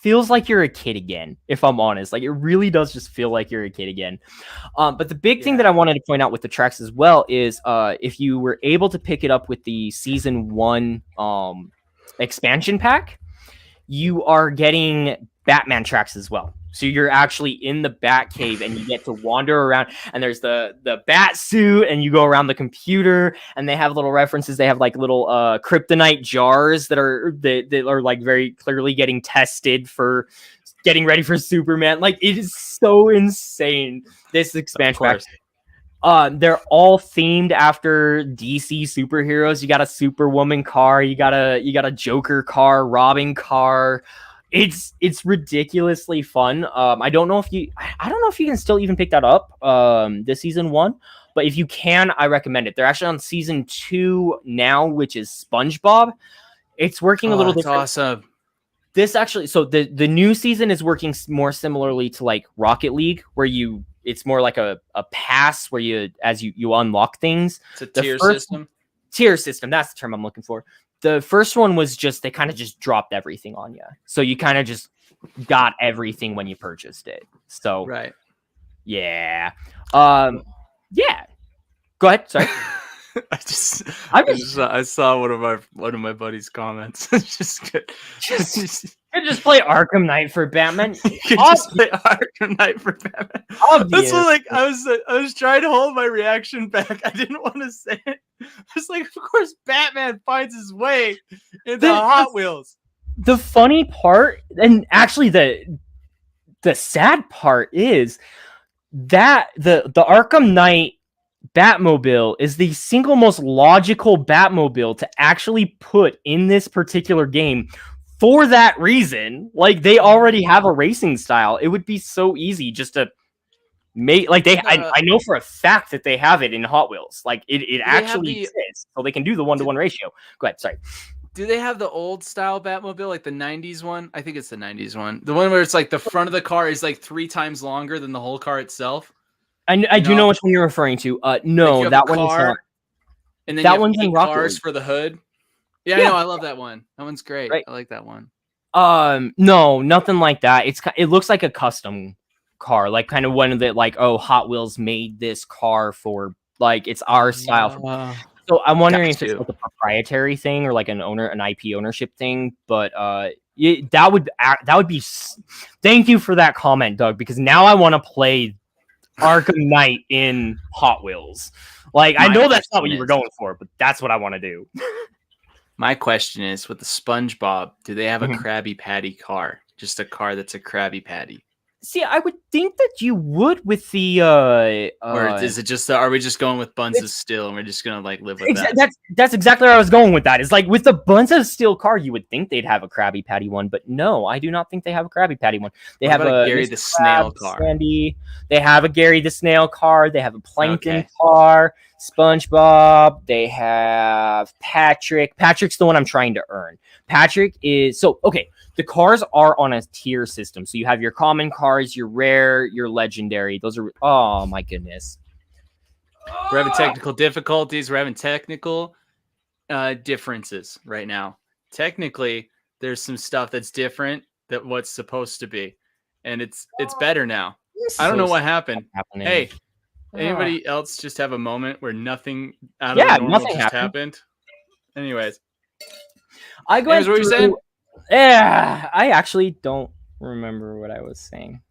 feels like you're a kid again, if I'm honest. Like, it really does just feel like you're a kid again. But the big thing that I wanted to point out with the tracks as well is if you were able to pick it up with the Season 1 expansion pack, you are getting Batman tracks as well. So you're actually in the Batcave and you get to wander around, and there's the bat suit, and you go around the computer, and they have little references. They have like little kryptonite jars that are like very clearly getting tested for getting ready for Superman. Like, it is so insane, this expansion pack. They're all themed after DC superheroes. You got a Superwoman car, you got a Joker car, Robin car. It's ridiculously fun. I don't know if you can still even pick that up this Season 1, but if you can, I recommend it. They're actually on Season 2 now, which is SpongeBob. It's working a little different. Awesome. This actually, so the new season is working more similarly to like Rocket League, where it's more like a pass where you unlock things. It's a tier system. Tier system, that's the term I'm looking for. The first one was just, they kind of just dropped everything on you. So you kind of just got everything when you purchased it. So, right. Yeah. Yeah. Go ahead. Sorry. I saw one of my buddy's comments. just play Arkham Knight for Batman. Just play Arkham Knight for Batman. That's what, like, I was trying to hold my reaction back. I didn't want to say it. I was like, of course Batman finds his way into Hot Wheels. The funny part, and actually the sad part, is that the Arkham Knight Batmobile is the single most logical Batmobile to actually put in this particular game for that reason. Like, they already have a racing style. It would be so easy just to make, like, I know for a fact that they have it in Hot Wheels. Like, it actually exists, so they can do the 1-to-1 ratio. Go ahead, sorry. Do they have the old style Batmobile, like the 90s one? I think it's the 90s one. The one where it's like the front of the car is like 3 times longer than the whole car itself. I do know which one you're referring to. No, like that one is not. And then that one's in Rocket cars League for the hood. Yeah, I know. I love that one. That one's great. Right. I like that one. No, nothing like that. It looks like a custom car, like kind of one of the, like, oh, Hot Wheels made this car for, like, it's our style. So I'm wondering if it's like a proprietary thing or like an IP ownership thing. But that would be. Thank you for that comment, Doug, because now I want to play Arkham Knight in Hot Wheels. Like, I know that's not what you were going for, but that's what I want to do. My question is, with the SpongeBob, do they have a Krabby Patty car? Just a car that's a Krabby Patty? See, I would think that you would with the or is it just are we just going with Buns of Steel and we're just gonna like live with that? That's exactly where I was going with that. It's like with the Buns of Steel car, you would think they'd have a Krabby Patty one, but no, I do not think they have a Krabby Patty one. They have a Gary the Snail car. Sandy. They have a Gary the Snail car. They have a Plankton car. SpongeBob. They have Patrick. Patrick's the one I'm trying to earn. Patrick is so okay. The cars are on a tier system. So you have your common cars, your rare, your legendary. Those are, oh my goodness. We're having technical difficulties. We're having technical differences right now. Technically, there's some stuff that's different than what's supposed to be. And it's better now. I don't know what happened. Hey, anybody else just have a moment where nothing out of the normal just happened? Anyways. What were you saying? Yeah, I actually don't remember what I was saying.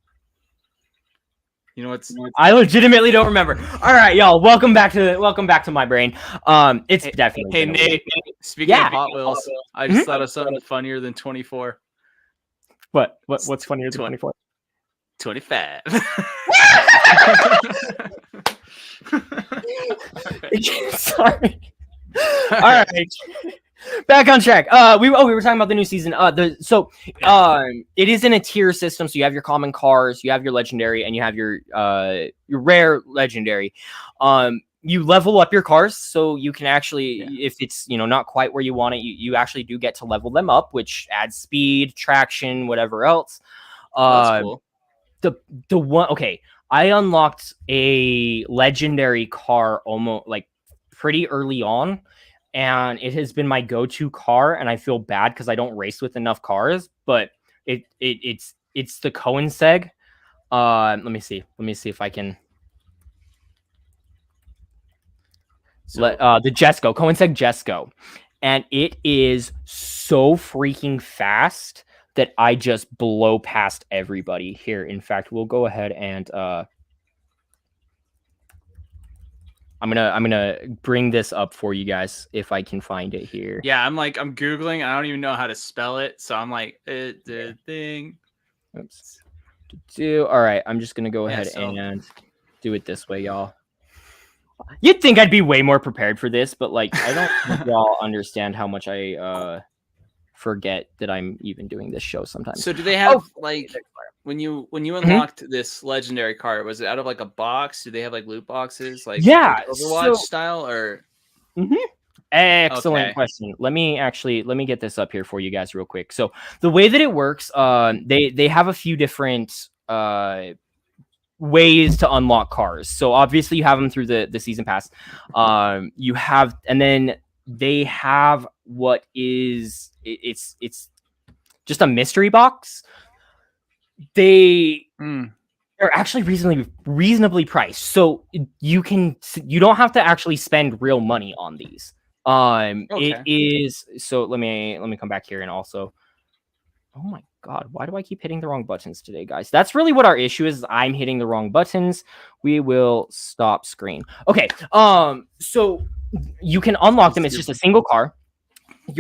You know what's? I legitimately don't remember. All right, y'all. Welcome back to my brain. It's definitely. Hey, Nate. Speaking of Hot Wheels, I just thought of something funnier than 24. What's funnier than 24? 25. Sorry. All right. Back on track. We were talking about the new season. It is in a tier system. So you have your common cars, you have your legendary, and you have your rare legendary. You level up your cars, so you can actually, if it's not quite where you want it, you actually do get to level them up, which adds speed, traction, whatever else. That's cool. The one I unlocked a legendary car almost like pretty early on. And it has been my go-to car, and I feel bad because I don't race with enough cars. But it's the Koenigsegg. Let me see if I can. The Jesco, Koenigsegg Jesco, and it is so freaking fast that I just blow past everybody here. In fact, we'll go ahead and I'm gonna bring this up for you guys if I can find it here. Yeah, I'm Googling. I don't even know how to spell it, so I'm like, the thing. Oops. All right, I'm just gonna go ahead and do it this way, y'all. You'd think I'd be way more prepared for this, but like I don't think y'all understand how much I forget that I'm even doing this show sometimes. So do they have when you unlocked this legendary card, was it out of like a box? Do they have like loot boxes, like Overwatch style, or? Excellent question. Let me get this up here for you guys real quick. So the way that it works, they have a few different ways to unlock cars. So obviously you have them through the season pass. You have, and then they have what is it's just a mystery box. They're actually reasonably priced, so you don't have to actually spend real money on these. It is so. Let me come back here and also. Oh my god, why do I keep hitting the wrong buttons today, guys? That's really what our issue is. I'm hitting the wrong buttons. We will stop screen. Okay. So you can unlock them. It's just a single car. Is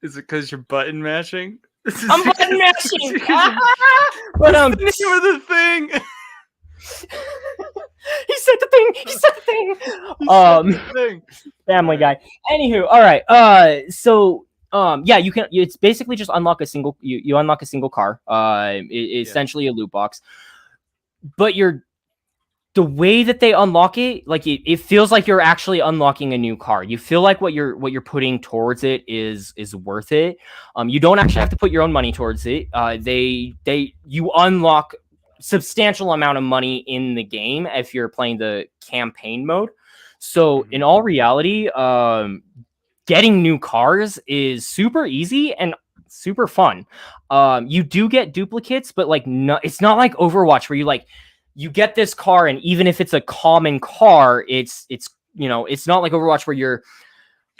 it because you're button mashing? I'm button mashing. But the name of the thing. He said the thing. Family Guy. Anywho, all right. You can. It's basically just unlock a single. You unlock a single car. Essentially a loot box. But the way that they unlock it, like it feels like you're actually unlocking a new car. You feel like what you're putting towards it is worth it. You don't actually have to put your own money towards it. You unlock substantial amount of money in the game if you're playing the campaign mode. So in all reality, getting new cars is super easy and super fun. You do get duplicates, but it's not like Overwatch where you get this car, and even if it's a common car, it's not like Overwatch where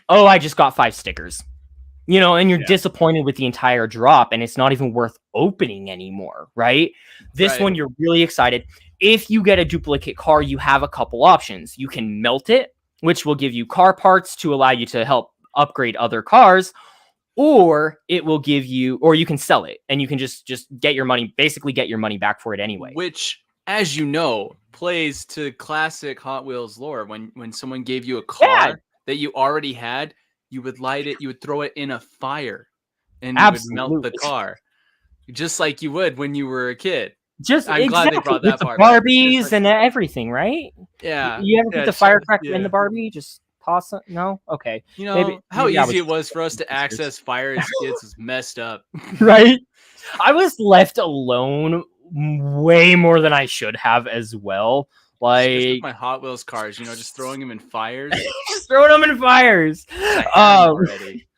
I just got 5 stickers, and you're disappointed with the entire drop, and it's not even worth opening anymore, right? This one, you're really excited. If you get a duplicate car, you have a couple options. You can melt it, which will give you car parts to allow you to help upgrade other cars, or it will give you, or you can sell it and you can just get your money, basically get your money back for it anyway. Which, as you know, plays to classic Hot Wheels lore. When someone gave you a car that you already had, you would light it, you would throw it in a fire, and you would melt the car, just like you would when you were a kid. I'm glad they brought that part. Barbies like, and everything, right? Yeah. You ever put the firecracker in the Barbie? Just toss it? No? Okay. You know, how easy it was for us to access fire as kids was messed up. Right? I was left alone way more than I should have as well. Like my Hot Wheels cars, just throwing them in fires. Just throwing them in fires. Already.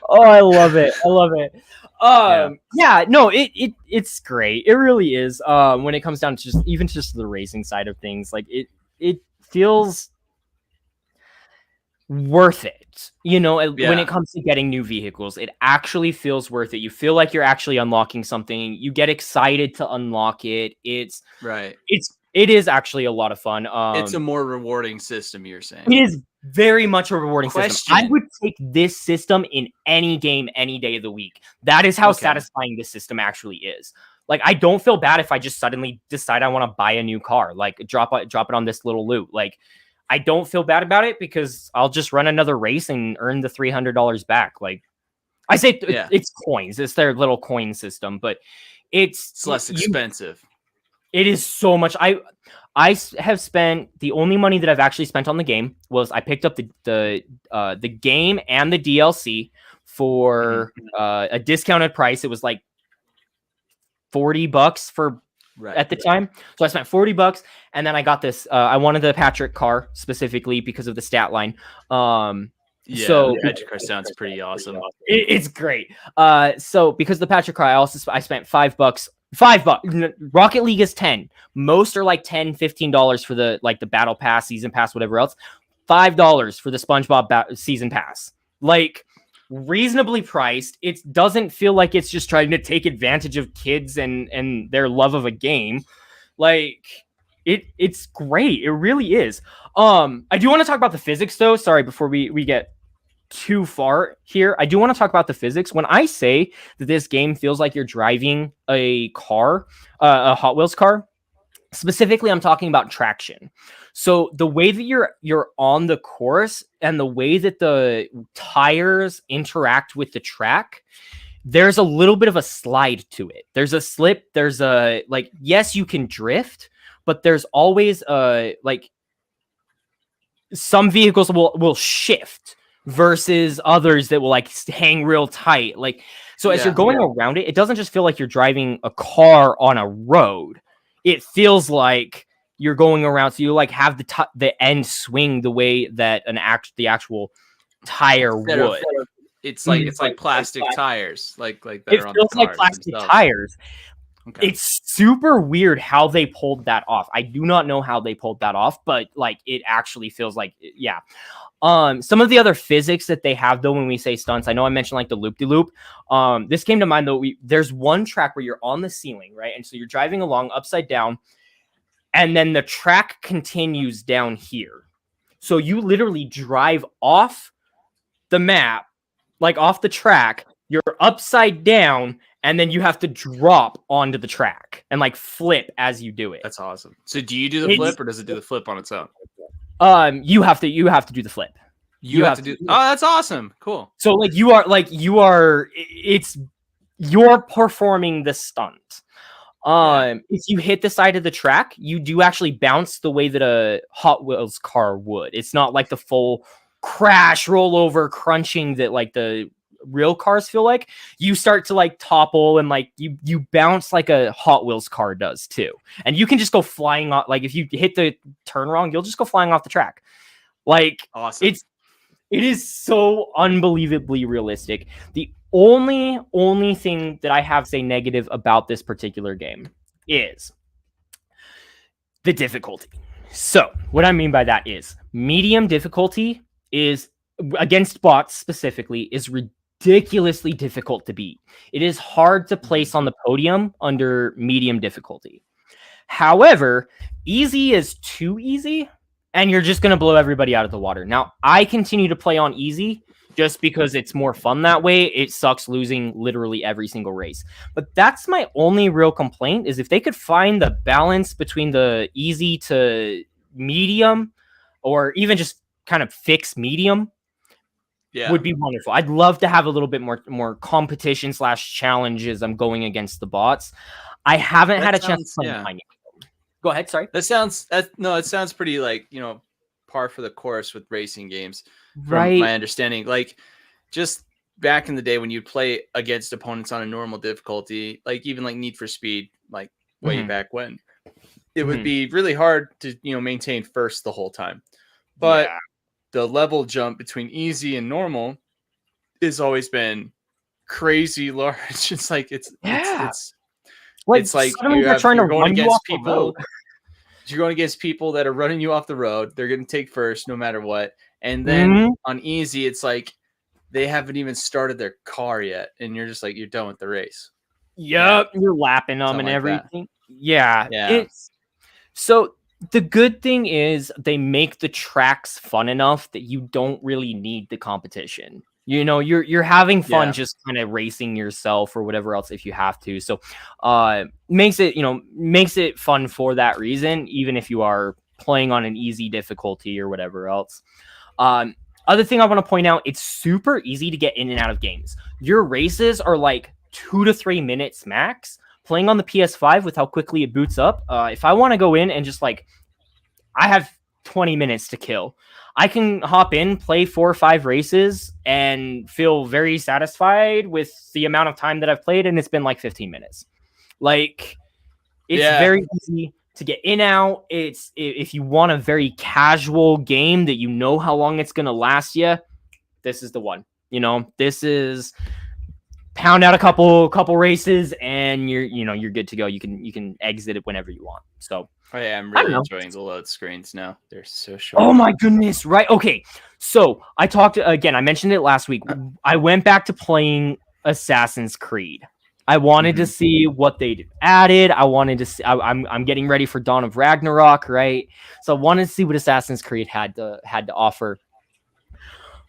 Oh, I love it. I love it. No, it's great. It really is. When it comes down to just the racing side of things, like it feels worth it. When it comes to getting new vehicles, it actually feels worth it. You feel like you're actually unlocking something. You get excited to unlock it. It is actually a lot of fun. It's a more rewarding system, you're saying. It is very much a rewarding system. I would take this system in any game, any day of the week. That is how satisfying this system actually is. Like, I don't feel bad if I just suddenly decide I want to buy a new car, like drop it on this little loot. Like, I don't feel bad about it because I'll just run another race and earn the $300 back. Like, I say it's coins. It's their little coin system, but it's less expensive. It is so much. I have spent, the only money that I've actually spent on the game was I picked up the game and the DLC for a discounted price. It was like $40 for at the time. So I spent $40 and then I got this. I wanted the Patrick car specifically because of the stat line. So the Patrick car sounds pretty awesome. It's great. So because the Patrick car, I spent $5. Rocket League is 10. Most are like $10, $15 for the battle pass, season pass, whatever else. $5 for the SpongeBob season pass. Like, reasonably priced. It doesn't feel like it's just trying to take advantage of kids and their love of a game. Like, it's great. It really is. I do want to talk about the physics though. Sorry, before we get too far here, I do want to talk about the physics. When I say that this game feels like you're driving a car, a Hot Wheels car, specifically I'm talking about traction. So the way that you're on the course and the way that the tires interact with the track, there's a little bit of a slide to it. There's a slip, there's a, like, yes, you can drift, but there's always like some vehicles will shift versus others that will like hang real tight. Like, so as you're going around it, it doesn't just feel like you're driving a car on a road. It feels like you're going around. So you like have the end swing the way that the actual tire would. It's like plastic tires, like that. It feels like plastic tires. Okay. It's super weird how they pulled that off. I do not know how they pulled that off, but like it actually feels like some of the other physics that they have though when we say stunts, I know I mentioned like the loop-de-loop. This came to mind though. There's one track where you're on the ceiling, right? And so you're driving along upside down, and then the track continues down here. So you literally drive off the map, like off the track, you're upside down, and then you have to drop onto the track and like flip as you do it. That's awesome. So do you do the flip or does it do the flip on its own? You have to do the flip. You have to do. Oh, that's awesome. Cool. So you're performing the stunt. If you hit the side of the track, you do actually bounce the way that a Hot Wheels car would. It's not like the full crash, rollover, crunching that like the real cars feel like. You start to like topple and like you bounce like a Hot Wheels car does too. And you can just go flying off. Like if you hit the turn wrong, you'll just go flying off the track. Like, awesome. It is so unbelievably realistic. The only thing that I have to say negative about this particular game is the difficulty. So what I mean by that is medium difficulty is, against bots specifically, is ridiculously difficult to beat. It is hard to place on the podium under medium difficulty. However, easy is too easy, and you're just going to blow everybody out of the water. Now, I continue to play on easy just because it's more fun that way. It sucks losing literally every single race. But that's my only real complaint, is if they could find the balance between the easy to medium, or even just kind of fix medium, would be wonderful. I'd love to have a little bit more competition / challenges. I'm going against the bots. I haven't had a chance to play mine yet. Go ahead. Sorry. It sounds pretty like, par for the course with racing games, from Right. my understanding. Like, just back in the day when you play against opponents on a normal difficulty, like even like Need for Speed, like way back when, it would be really hard to maintain first the whole time. But the level jump between easy and normal has always been crazy large. It's like it's like you're going against people. You're going against people that are running you off the road. They're going to take first no matter what. And then on easy, it's like they haven't even started their car yet, and you're just like, you're done with the race. Yep, you're lapping them and everything. It's so. The good thing is they make the tracks fun enough that you don't really need the competition. You're having fun just kind of racing yourself or whatever else if you have to. So makes it fun for that reason, even if you are playing on an easy difficulty or whatever else. Other thing I want to point out, it's super easy to get in and out of games. Your races are like 2 to 3 minutes max. Playing on the PS5 with how quickly it boots up, if I want to go in and just I have 20 minutes to kill, I can hop in, play 4 or 5 races, and feel very satisfied with the amount of time that I've played, and it's been like 15 minutes. Like, it's very easy to get in out. It's if you want a very casual game that you know how long it's gonna last you, this is the one. This is pound out a couple races and you're good to go. You can exit it whenever you want. So I'm really enjoying the load screens now. They're so short. Oh my goodness, right? Okay, so I mentioned it last week. I went back to playing Assassin's Creed. I wanted to see what they added. I wanted to see. I'm getting ready for Dawn of Ragnarok, right? So I wanted to see what Assassin's Creed had to offer.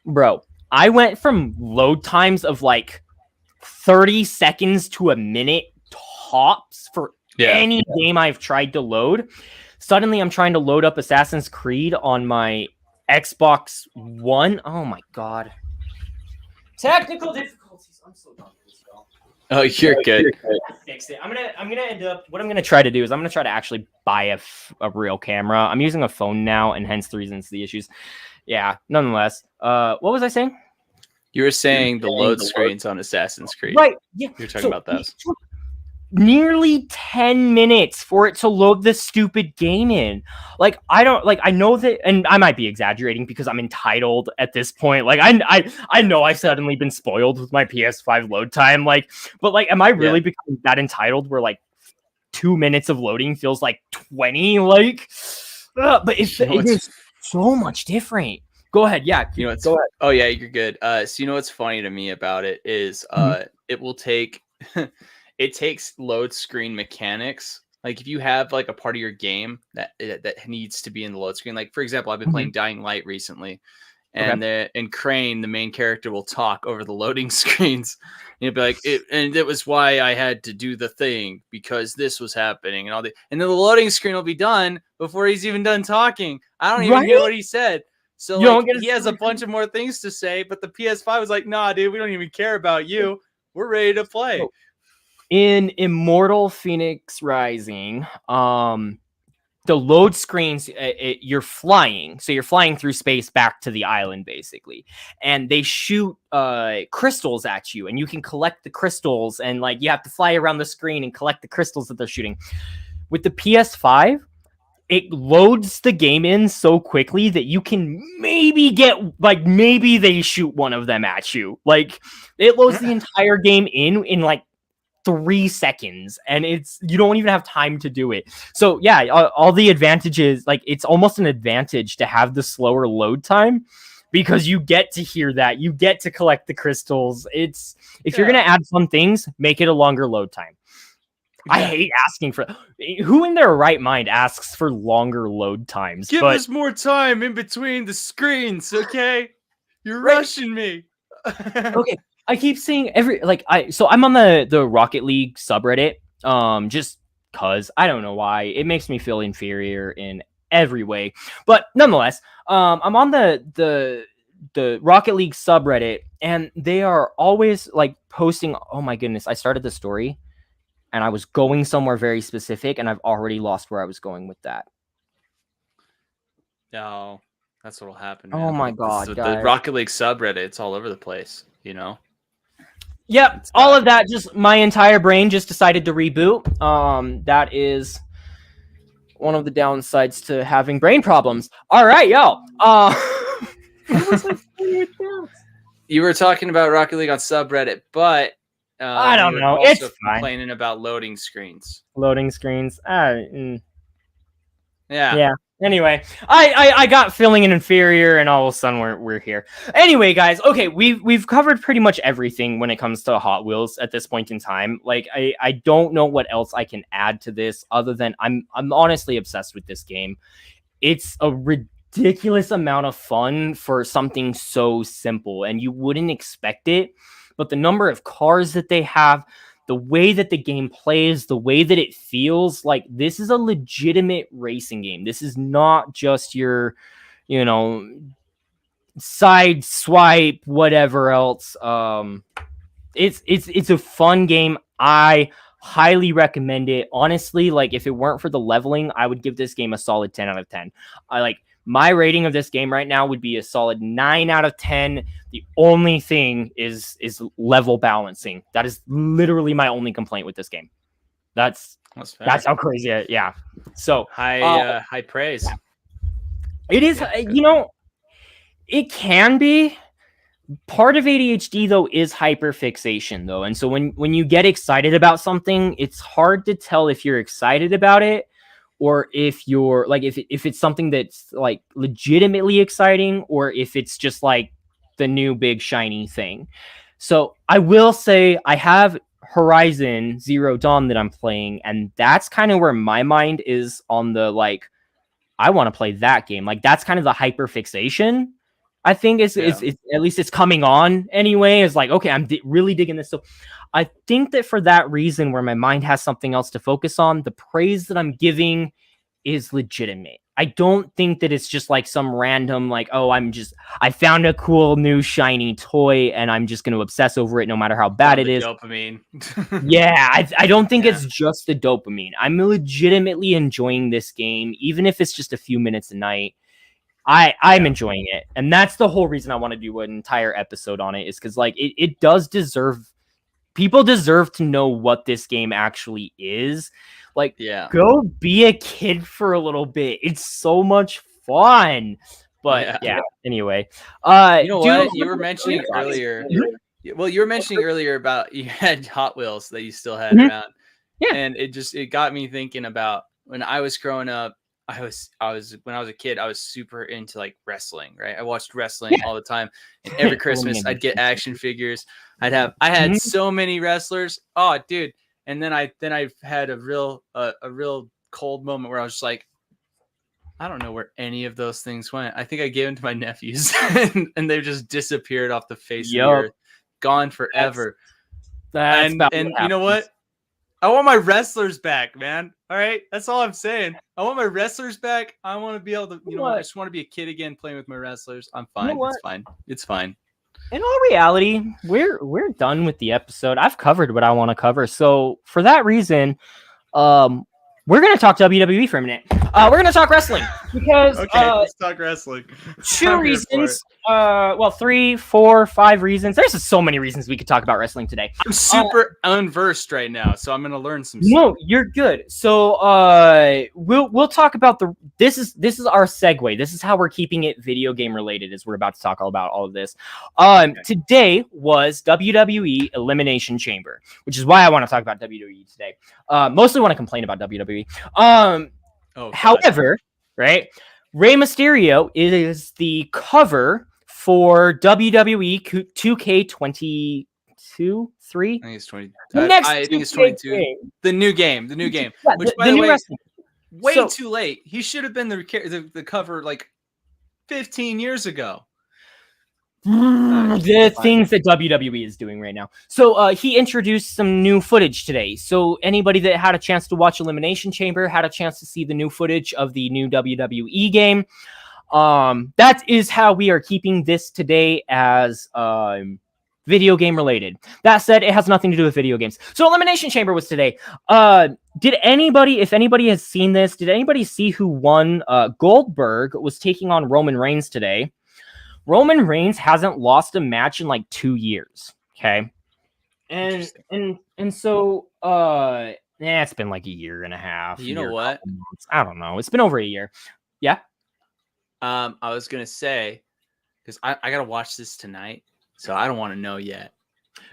Bro, I went from load times of like 30 seconds to a minute tops for any game I've tried to load. Suddenly I'm trying to load up Assassin's Creed on my Xbox One. Oh my god. Technical difficulties. I'm so done with this, bro. Oh, you're good. Fix it. I'm gonna end up. What I'm gonna try to do is I'm gonna try to actually buy a real camera. I'm using a phone now, and hence the reasons the issues. Yeah. Nonetheless. What was I saying? You were saying the load screens on Assassin's Creed. Right. Yeah. You're talking about those. Nearly 10 minutes for it to load this stupid game in. Like, I know that, and I might be exaggerating because I'm entitled at this point. Like, I know I've suddenly been spoiled with my PS5 load time. Like, but like, am I really becoming that entitled where like 2 minutes of loading feels like 20? Like, but it is so much different. Go ahead. Yeah. Go ahead. Oh yeah, you're good. So what's funny to me about it is it will take it takes load screen mechanics. Like if you have like a part of your game that needs to be in the load screen. Like for example, I've been playing Dying Light recently, and in Crane, the main character will talk over the loading screens. And you'll be like, it was why I had to do the thing because this was happening and and then the loading screen will be done before he's even done talking. I don't even hear what he said. So like, he has a bunch of more things to say, but the PS5 was like, nah, dude, we don't even care about you. We're ready to play. In Immortal Phoenix Rising, the load screens, you're flying. So you're flying through space back to the island, basically. And they shoot crystals at you, and you can collect the crystals. And like you have to fly around the screen and collect the crystals that they're shooting. With the PS5, it loads the game in so quickly that you can maybe maybe they shoot one of them at you. Like it loads the entire game in like 3 seconds, and you don't even have time to do it. So yeah, all the advantages, like it's almost an advantage to have the slower load time because you get to hear that, you get to collect the crystals. If you're gonna add some things, make it a longer load time. I hate asking for who in their right mind asks for longer load times. Give us more time in between the screens, okay? You're rushing me. Okay, I keep seeing so I'm on the Rocket League subreddit, just cause I don't know why it makes me feel inferior in every way, but nonetheless, I'm on the Rocket League subreddit, and they are always like posting. Oh my goodness, I started the story, and I was going somewhere very specific, and I've already lost where I was going with that. No, that's what'll happen. Oh Man. my god, the Rocket League subreddit, it's all over the place. You know. Yep, all of that. Just my entire brain just decided to reboot. That is one of the downsides to having brain problems. All right, yo. What was I saying with that? You were talking about Rocket League on subreddit, but I don't know. Also it's complaining about loading screens. Loading screens. Yeah. Anyway, I got feeling inferior, and all of a sudden we're here. Anyway, guys, okay, we've covered pretty much everything when it comes to Hot Wheels at this point in time. Like, I don't know what else I can add to this other than I'm honestly obsessed with this game. It's a ridiculous amount of fun for something so simple, and you wouldn't expect it. But the number of cars that they have, the way that the game plays, the way that it feels, like this is a legitimate racing game. This is not just your, side swipe, whatever else. It's a fun game. I highly recommend it. Honestly, like if it weren't for the leveling, I would give this game a solid 10 out of 10. My rating of this game right now would be a solid 9 out of 10. The only thing is level balancing. That is literally my only complaint with this game. That's how crazy it is. Yeah. So high praise. It is, it can be. Part of ADHD though is hyperfixation though. And so when you get excited about something, it's hard to tell if you're excited about it or if you're like if it's something that's like legitimately exciting or if it's just like the new big shiny thing. So I will say I have Horizon Zero Dawn that I'm playing, and that's kind of where my mind is on the like I want to play that game. Like that's kind of the hyperfixation. I think it's at least it's coming on anyway. It's like, okay, I'm really digging this. So I think that for that reason, where my mind has something else to focus on, the praise that I'm giving is legitimate. I don't think that it's just like some random, like, oh, I found a cool new shiny toy and I'm just going to obsess over it no matter how bad it is. Dopamine. Yeah, I don't think it's just the dopamine. I'm legitimately enjoying this game, even if it's just a few minutes a night. I'm enjoying it. And that's the whole reason I want to do an entire episode on it, is because like it does deserve, people deserve to know what this game actually is. Like, go be a kid for a little bit. It's so much fun. But anyway. You know what? You were mentioning earlier. Well, you were mentioning earlier about you had Hot Wheels that you still had around. Yeah. And it got me thinking about when I was growing up. When I was a kid, I was super into like wrestling, right? I watched wrestling all the time. And every Christmas I'd get action figures. I had so many wrestlers. Oh, dude. And then I had a real cold moment where I was just like, I don't know where any of those things went. I think I gave them to my nephews and they've just disappeared off the face of the earth, gone forever. That's and you know what? I want my wrestlers back, man. All right. That's all I'm saying. I want my wrestlers back. I want to be able to, I just want to be a kid again playing with my wrestlers. I'm fine. It's fine. It's fine. In all reality, we're done with the episode. I've covered what I want to cover. So for that reason, we're going to talk WWE for a minute. We're going to talk wrestling because let's talk wrestling. 2 reasons. 3, 4, 5 reasons. There's so many reasons we could talk about wrestling today. I'm super unversed right now, so I'm going to learn some stuff. No, you're good. So we'll talk about this is our segue. This is how we're keeping it video game related, as we're about to talk all about all of this. Today was WWE Elimination Chamber, which is why I want to talk about WWE today. Mostly want to complain about WWE. However, right, Rey Mysterio is the cover for WWE 2K22, 3. I think it's 20. I think it's 22. Game. The new game. Yeah, which, by the way, too late. He should have been the cover like 15 years ago. The things that WWE is doing right now. So he introduced some new footage today. So anybody that had a chance to watch Elimination Chamber had a chance to see the new footage of the new WWE game. That is how we are keeping this today as video game related. That said, it has nothing to do with video games. So Elimination Chamber was today. Did anybody, if anybody has seen this, did anybody see who won? Goldberg was taking on Roman Reigns today. Roman Reigns hasn't lost a match in like 2 years. Okay. And so it's been like a year and a half. You know what? I don't know. It's been over a year. Yeah. I was gonna say, because I gotta watch this tonight, so I don't want to know yet.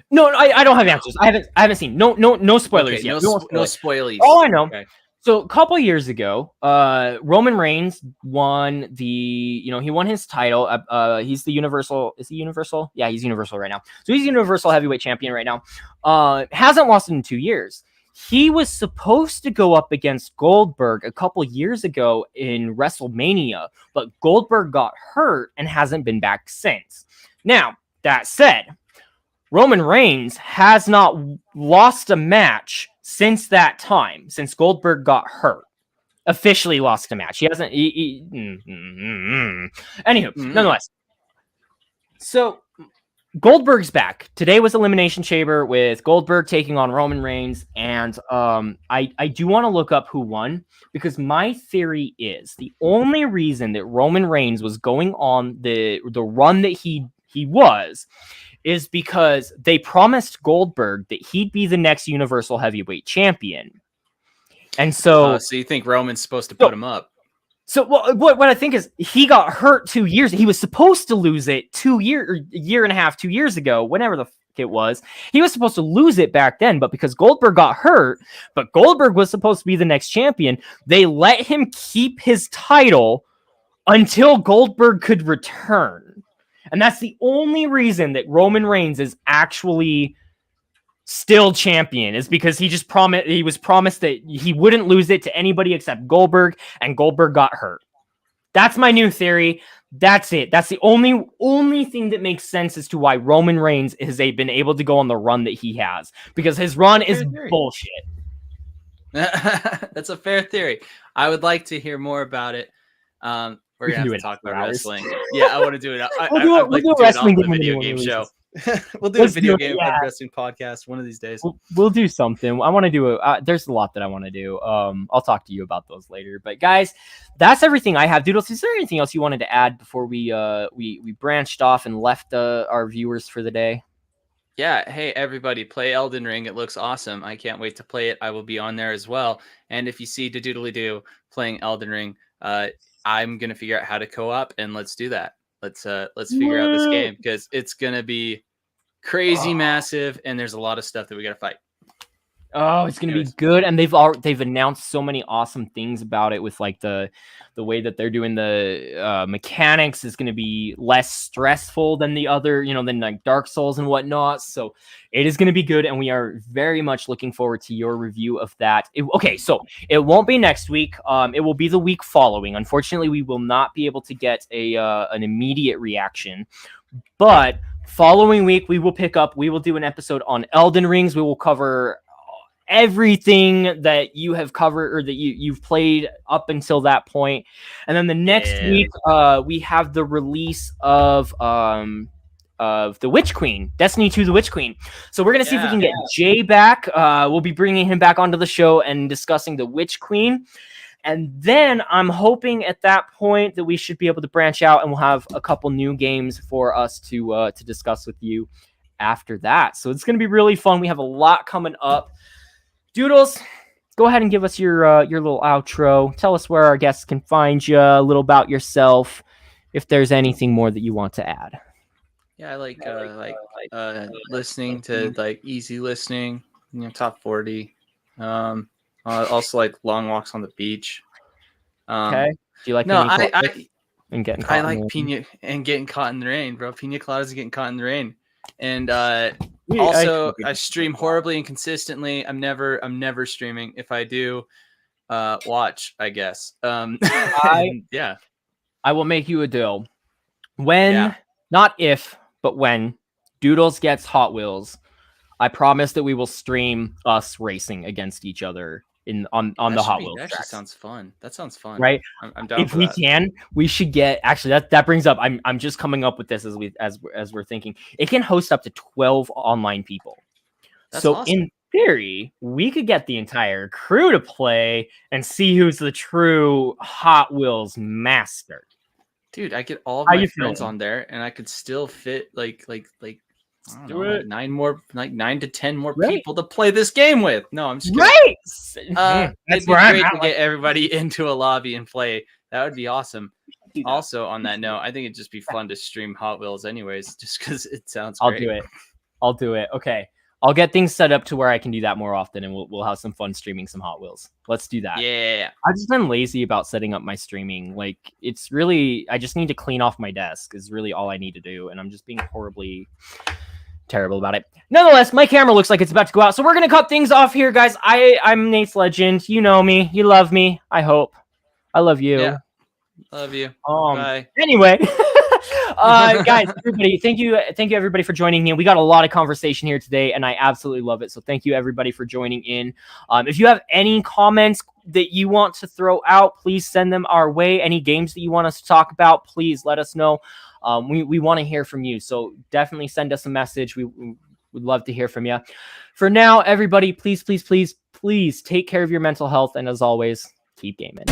No, I don't have answers. I haven't seen. No spoilers okay, yet. No spoilies. All I know. Okay. So a couple years ago, Roman Reigns won he won his title. He's the Universal. Is he Universal? Yeah, he's Universal right now. So he's Universal Heavyweight Champion right now. Hasn't lost in 2 years. He was supposed to go up against Goldberg a couple years ago in WrestleMania, but Goldberg got hurt and hasn't been back since. Now, that said, Roman Reigns has not lost a match since that time, since Goldberg got hurt. Officially lost a match. He hasn't. Anywho, nonetheless. So Goldberg's back. Today was Elimination Chamber with Goldberg taking on Roman Reigns, and I do want to look up who won, because my theory is the only reason that Roman Reigns was going on the run that he was is because they promised Goldberg that he'd be the next Universal Heavyweight Champion. And so you think Roman's supposed to put him up? So what I think is he got hurt 2 years. He was supposed to lose it a year and a half, 2 years ago, whenever the it was. He was supposed to lose it back then, but because Goldberg got hurt, but Goldberg was supposed to be the next champion, they let him keep his title until Goldberg could return. And that's the only reason that Roman Reigns is actually still champion, is because he was promised that he wouldn't lose it to anybody except Goldberg, and Goldberg got hurt. That's my new theory. That's it. That's the only thing that makes sense as to why Roman Reigns has been able to go on the run that he has, because his run is bullshit. That's a fair theory. I would like to hear more about it. We're gonna have to talk about wrestling. Yeah, I want to do it. I'd like to do it on the video game show. We'll do a video game wrestling podcast one of these days. We'll do something. I want to do there's a lot that I want to do. I'll talk to you about those later. But guys, that's everything I have. Doodles, is there anything else you wanted to add before we branched off and left our viewers for the day? Yeah. Hey, everybody, play Elden Ring. It looks awesome. I can't wait to play it. I will be on there as well. And if you see DaDewdlyDoo playing Elden Ring, I'm gonna figure out how to co-op, and let's do that. Let's figure out this game, because it's gonna be crazy massive, and there's a lot of stuff that we gotta fight. Oh, it's gonna be good, and they've announced so many awesome things about it, with like the way that they're doing the mechanics is gonna be less stressful than the other, than like Dark Souls and whatnot. So it is gonna be good, and we are very much looking forward to your review of that. Okay, so it won't be next week. It will be the week following. Unfortunately, we will not be able to get an immediate reaction, but following week we will do an episode on Elden Rings. We will cover everything that you have covered, or that you've played up until that point. And then the next week we have the release of the Witch Queen, Destiny 2 the Witch Queen. So we're gonna see if we can get Jay back. We'll be bringing him back onto the show and discussing the Witch Queen. And then I'm hoping at that point that we should be able to branch out, and we'll have a couple new games for us to discuss with you after that. So it's going to be really fun. We have a lot coming up. Doodles, go ahead and give us your little outro. Tell us where our guests can find you, a little about yourself, if there's anything more that you want to add. Yeah, I like listening to like easy listening, top 40. Also like long walks on the beach. Okay. Do you like getting caught in the rain, bro? Pina coladas and getting caught in the rain. And I stream horribly and consistently. I'm never streaming. If I do, watch, I guess. I will make you a deal. Not if, but when Doodles gets Hot Wheels, I promise that we will stream us racing against each other on the Hot Wheels. That actually sounds fun. That sounds fun, right? I'm down. If we can, we should get. Actually, that brings up. I'm just coming up with this as we're thinking. It can host up to 12 online people. That's awesome. In theory, we could get the entire crew to play and see who's the true Hot Wheels master. Dude, I get all of my friends on there, and I could still fit like I don't know, 9 to 10 more people to play this game with. No, I'm just kidding. Right. That's where I'm at. To get everybody into a lobby and play. That would be awesome. Also, on that note, I think it'd just be fun to stream Hot Wheels, anyways, just because it sounds great. I'll do it. Okay. I'll get things set up to where I can do that more often, and we'll have some fun streaming some Hot Wheels. Let's do that. Yeah. I've just been lazy about setting up my streaming. Like, it's really, I just need to clean off my desk is really all I need to do, and I'm just being horribly terrible about it. Nonetheless, my camera looks like it's about to go out, so we're gonna cut things off here, guys. I'm Nate's Legend. You know me. You love me. I hope. I love you. Yeah. Love you. Bye. Anyway. Guys, everybody, thank you everybody for joining me. We got a lot of conversation here today, and I absolutely love it. So thank you everybody for joining in. If you have any comments that you want to throw out, please send them our way. Any games that you want us to talk about, please let us know. We want to hear from you, so definitely send us a message. We would love to hear from you. For now, everybody, please take care of your mental health, and as always, keep gaming.